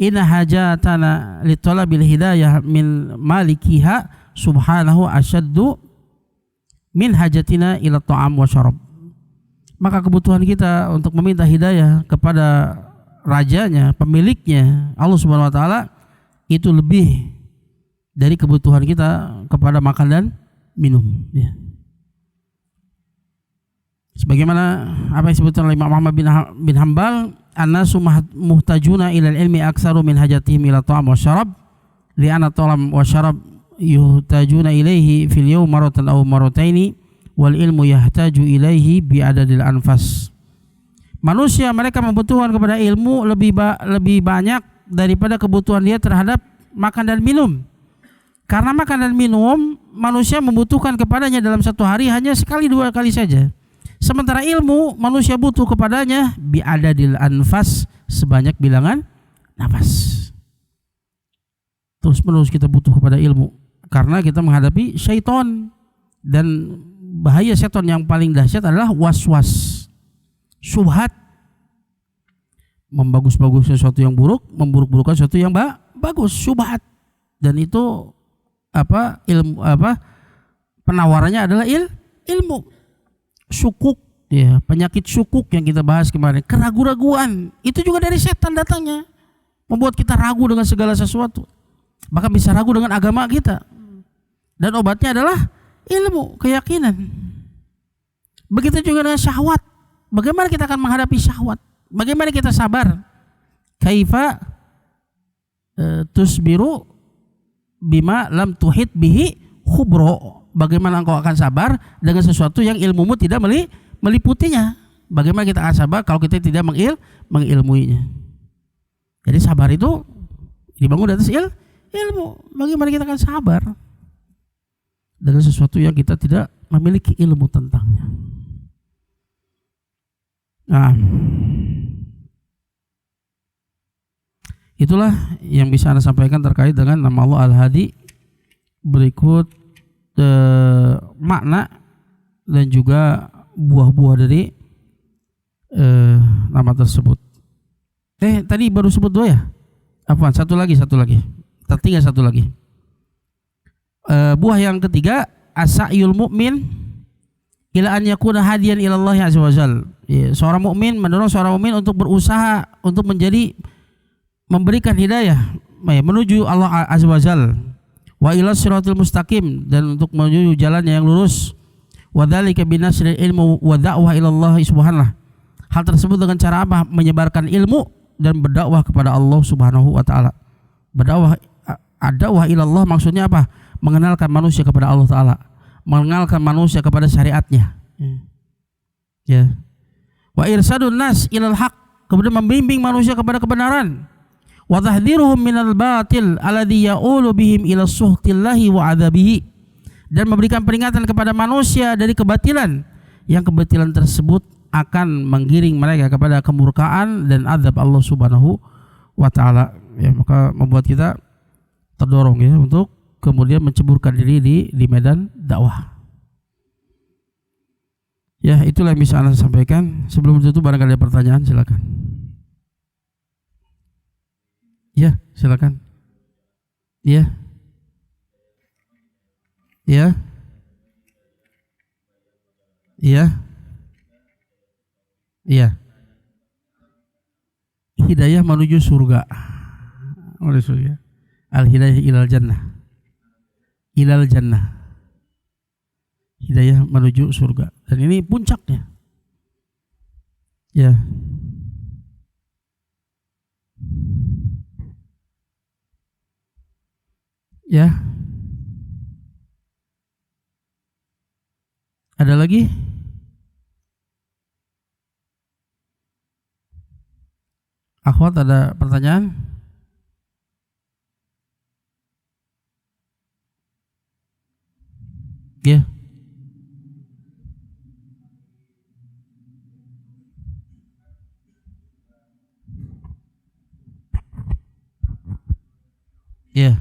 Inna hajatana li talabil hidayah min malikiha subhanahu asyaddu min hajatina ila ta'am wa syarab. Maka kebutuhan kita untuk meminta hidayah kepada rajanya, pemiliknya, Allah Subhanahu wa taala, itu lebih dari kebutuhan kita kepada makan dan minum, ya. Sebagaimana apa yang disebutkan oleh Imam Ahmad bin Hanbal, annasu muhtajuna ilal ilmi aktsaru min hajatihim ila ta'am wa syarab, li'anna ta'am wa syarab yuhtajuna ilaihi fil yawm maratan aw marataini wal ilmu yahtaju ilaihi bi adadil anfas. Manusia mereka membutuhkan kepada ilmu lebih banyak daripada kebutuhan dia terhadap makan dan minum. Karena makan dan minum manusia membutuhkan kepadanya dalam satu hari hanya sekali dua kali saja. Sementara ilmu manusia butuh kepadanya bi adadil anfas, sebanyak bilangan nafas. Terus menerus kita butuh kepada ilmu karena kita menghadapi syaitan, dan bahaya syaitan yang paling dahsyat adalah was-was, syubhat, membagus-baguskan sesuatu yang buruk, memburuk-burukkan sesuatu yang bagus, syubhat. Dan itu ilmu penawarannya adalah ilmu. Syukuk, ya, penyakit syukuk yang kita bahas kemarin, keraguan-raguan, itu juga dari setan datangnya, membuat kita ragu dengan segala sesuatu, bahkan bisa ragu dengan agama kita. Dan obatnya adalah ilmu, keyakinan. Begitu juga dengan syahwat. Bagaimana kita akan menghadapi syahwat? Bagaimana kita sabar? Kaifa tusbiru bima lam tuhit bihi khubro. Bagaimana engkau akan sabar dengan sesuatu yang ilmumu tidak meliputinya? Bagaimana kita akan sabar kalau kita tidak mengilmuinya? Jadi sabar itu dibangun di atas ilmu. Bagaimana kita akan sabar dengan sesuatu yang kita tidak memiliki ilmu tentangnya? Nah, itulah yang bisa Anda sampaikan terkait dengan nama Allah Al-Hadi. Berikut makna dan juga buah-buah dari nama tersebut. Tadi baru sebut dua ya? Apaan? Satu lagi. Tertinggal satu lagi. Buah yang ketiga, asa'yul mu'min ila an yakuna hadiyan ila Allah azza wajal. Seorang mukmin mendorong seorang mukmin untuk berusaha untuk memberikan hidayah menuju Allah azza wajal. Wa ila siratil mustaqim, dan untuk menuju jalan yang lurus. Wa dzalika binasril ilmu wa da'wah ila Allah subhanahu. Hal tersebut dengan cara apa? Menyebarkan ilmu dan berdakwah kepada Allah Subhanahu wa taala. Berdakwah, ad-dakwah ila Allah maksudnya apa? Mengenalkan manusia kepada Allah taala, mengenalkan manusia kepada syariatnya. Ya. Wa irsadun nas ilal haq, kemudian membimbing manusia kepada kebenaran. Wa tahdhiruhum minal batil alladhi ya'ulu bihim ila suhtillahi wa adzabihi, dan memberikan peringatan kepada manusia dari kebatilan yang kebatilan tersebut akan menggiring mereka kepada kemurkaan dan azab Allah Subhanahu wa taala. Ya, maka membuat kita terdorong, ya, untuk kemudian menceburkan diri di medan dakwah. Ya, itulah yang bisa Anda sampaikan. Sebelum itu barangkali ada pertanyaan, silakan. Ya, silakan. Ya. Ya. Ya. Ya. Hidayah menuju surga. Oleh surga. Al-hidayah ilal jannah. Ilal jannah. Hidayah menuju surga. Dan ini puncaknya. Ya. Ya. Ada lagi? Akhwat ada pertanyaan? Ya. Ya.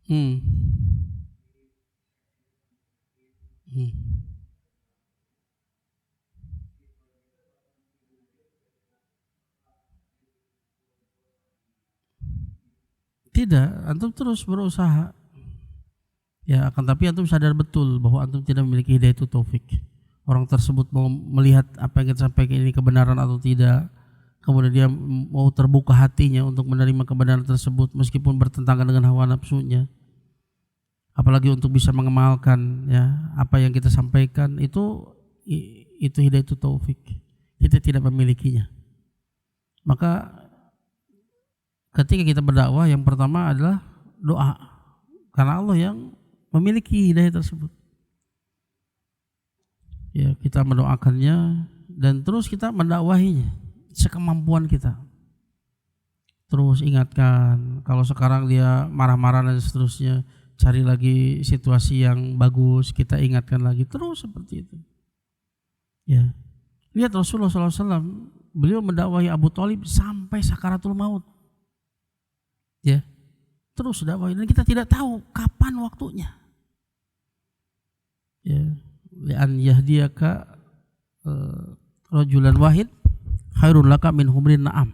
Hmm. Hmm. Tidak, antum terus berusaha. Ya, akan tapi antum sadar betul bahwa antum tidak memiliki hidayatul taufik. Orang tersebut mau melihat apa yang kita sampaikan ini kebenaran atau tidak. Kemudian dia mau terbuka hatinya untuk menerima kebenaran tersebut meskipun bertentangan dengan hawa nafsunya. Apalagi untuk bisa mengamalkan ya apa yang kita sampaikan itu hidayatul taufik. Kita tidak memilikinya. Maka ketika kita berdakwah yang pertama adalah doa. Karena Allah yang memiliki hidayah tersebut. Ya, kita mendoakannya dan terus kita mendakwahinya sekemampuan kita. Terus ingatkan, kalau sekarang dia marah-marah dan seterusnya, cari lagi situasi yang bagus, kita ingatkan lagi, terus seperti itu. Ya. Lihat Rasulullah SAW, beliau mendakwahi Abu Thalib sampai sakaratul maut. Ya. Terus dakwahi dan kita tidak tahu kapan waktunya. Ya, li'an yahdiyaka rajulan wahid khairun laka min humrin na'am.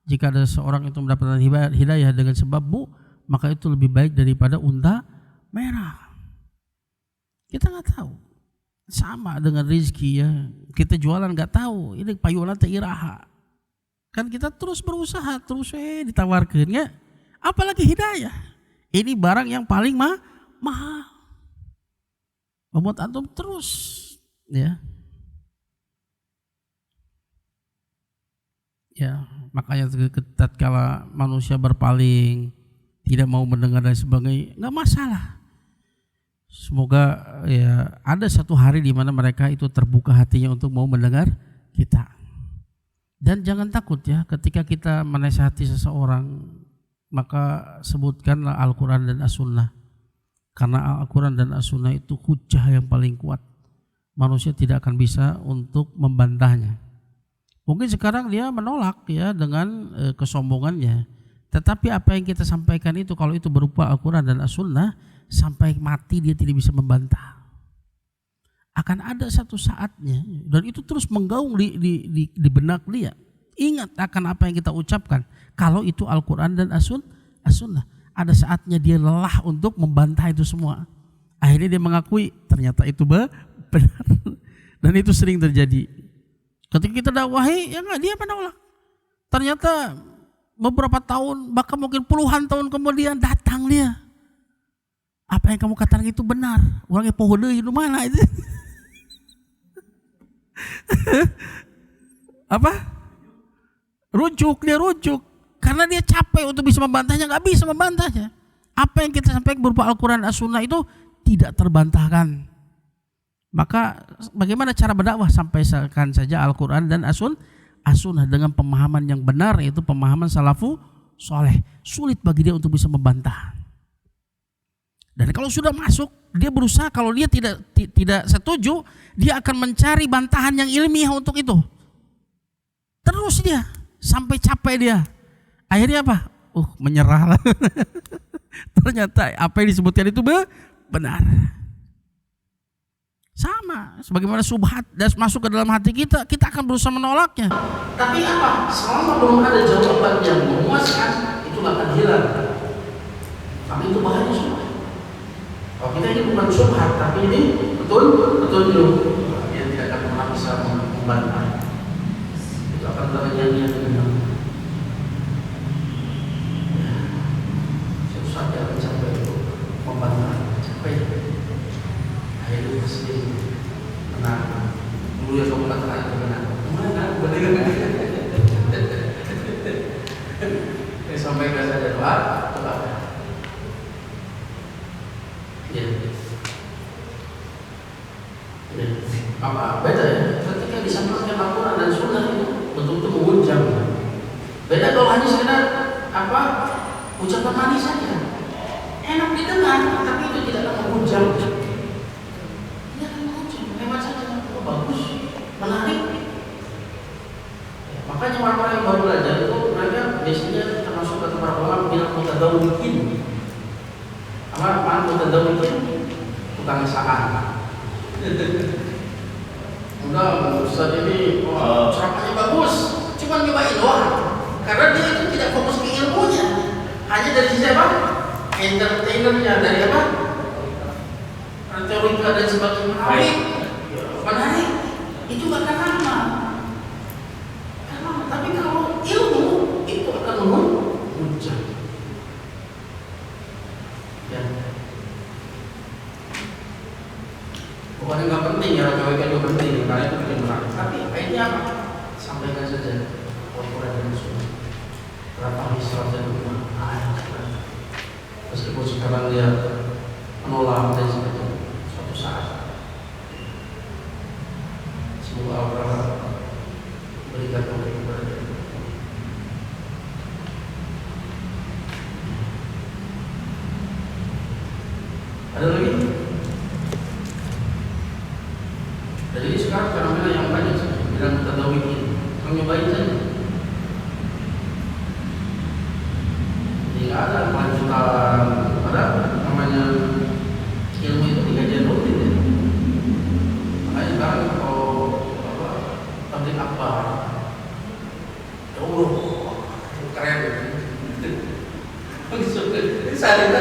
Jika ada seorang itu mendapatkan hidayah dengan sebabmu, maka itu lebih baik daripada unta merah. Kita nggak tahu. Sama dengan rezeki ya. Kita jualan nggak tahu. Ini payunan teh iraha. Kan kita terus berusaha, terus ditawarkan ya. Apalagi hidayah. Ini barang yang paling mahal. Membuat antum terus ya. Ya, makanya tatkala manusia berpaling, tidak mau mendengar dan sebagainya, enggak masalah. Semoga ya ada satu hari di mana mereka itu terbuka hatinya untuk mau mendengar kita. Dan jangan takut ya ketika kita menasihati seseorang, maka sebutkanlah Al-Quran dan As-Sunnah. Karena Al-Quran dan As-Sunnah itu hujah yang paling kuat. Manusia tidak akan bisa untuk membantahnya. Mungkin sekarang dia menolak ya dengan kesombongannya. Tetapi apa yang kita sampaikan itu kalau itu berupa Al-Quran dan As-Sunnah, sampai mati dia tidak bisa membantah. Akan ada satu saatnya dan itu terus menggaung di benak dia. Ingat akan apa yang kita ucapkan. Kalau itu Al-Quran dan As-Sunnah, ada saatnya dia lelah untuk membantah itu semua. Akhirnya dia mengakui ternyata itu benar. Dan itu sering terjadi. Ketika kita dakwahi, ya enggak, dia menolak. Ternyata beberapa tahun, bahkan mungkin puluhan tahun kemudian datang dia. Apa yang kamu katakan itu benar. Orangnya pohon itu mana itu? Apa? Dia rujuk. Karena dia capek untuk bisa membantahnya, nggak bisa membantahnya. Apa yang kita sampaikan berupa Al-Quran As-Sunnah itu tidak terbantahkan. Maka bagaimana cara berdakwah? Sampaikan saja Al-Quran dan As-Sunnah dengan pemahaman yang benar, yaitu pemahaman salafu soleh. Sulit bagi dia untuk bisa membantah. Dan kalau sudah masuk, dia berusaha, kalau dia tidak setuju, dia akan mencari bantahan yang ilmiah untuk itu. Terus dia sampai capek dia. Akhirnya apa? Menyerah lah. Ternyata apa yang disebutkan itu benar. Sama, sebagaimana subhat dan masuk ke dalam hati kita, kita akan berusaha menolaknya. Tapi apa? Selama belum ada jawaban yang memuaskan, itu akan hilang. Tapi itu bahaya subhat. Kalau kita ini bukan subhat, tapi ini betul dulu. Dia tidak akan pernah bisa membantah. Itu akan terjadi yang benar. Saja capek itu membantah, capek. Akhirnya sedih. Apa beda ya? Ketika disampaikan Al-Quran dan Sunnah itu betul-betul menghujam. Beda kalau hanya sekedar apa ucapan manis saja, enak didengar, tapi itu tidak akan menghujam. Tidak akan menghujam, hemat saja. Oh, bagus, menarik. Ya, makanya orang-orang yang baru belajar itu mereka biasanya termasuk kata para ulama bilang mutadawwikin. Apa mutadawwikin? Tukang saan. Udah, Ustaz ini ceramahnya bagus, cuma nyobain doang. Karena dia itu tidak fokus ke ilmunya, hanya dari sisi apa? Entertainernya, dari apa? Retorika dan sebagainya. Menarik, itu bukan karena. Tapi kalau ilmu itu akan menghujam. Ya. Bukan nggak penting ya, retorika itu penting, karena itu bikin menarik. Tapi ini apa? Sampaikan saja Al-Quran dan Sunnah. Kenapa Islam dan Ummah? Meskipun sekarang dia menolak dan sebagainya, suatu saat semoga Allah berikan taufik kepada kita. Ada lagi? Jadi sekarang fenomena yang banyak bilang mutadawwikin, kamu nyobain saja. Tidak ada kelanjutan, ada namanya ilmu itu di kajian rutin ya. Makanya sekarang kalau tablik akbar, keren. Saya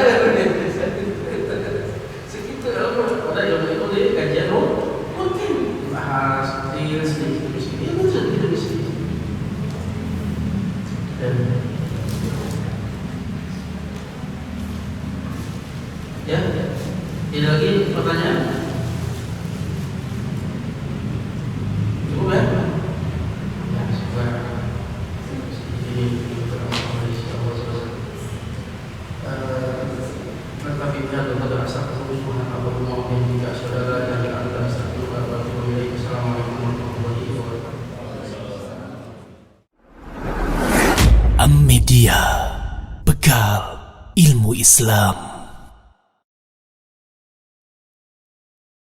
segitu ada ilmu itu di kajian rutin, bahas sedikit demi sedikit. Dan ya, ini lagi pertanyaan. Cukup ya? Ya, semoga ini tetapi biar kita rasa kesusahan atau mau jika saudara dari anda satu atau dua. Assalamualaikum warahmatullahi wabarakatuh. Am Media, bekal ilmu Islam.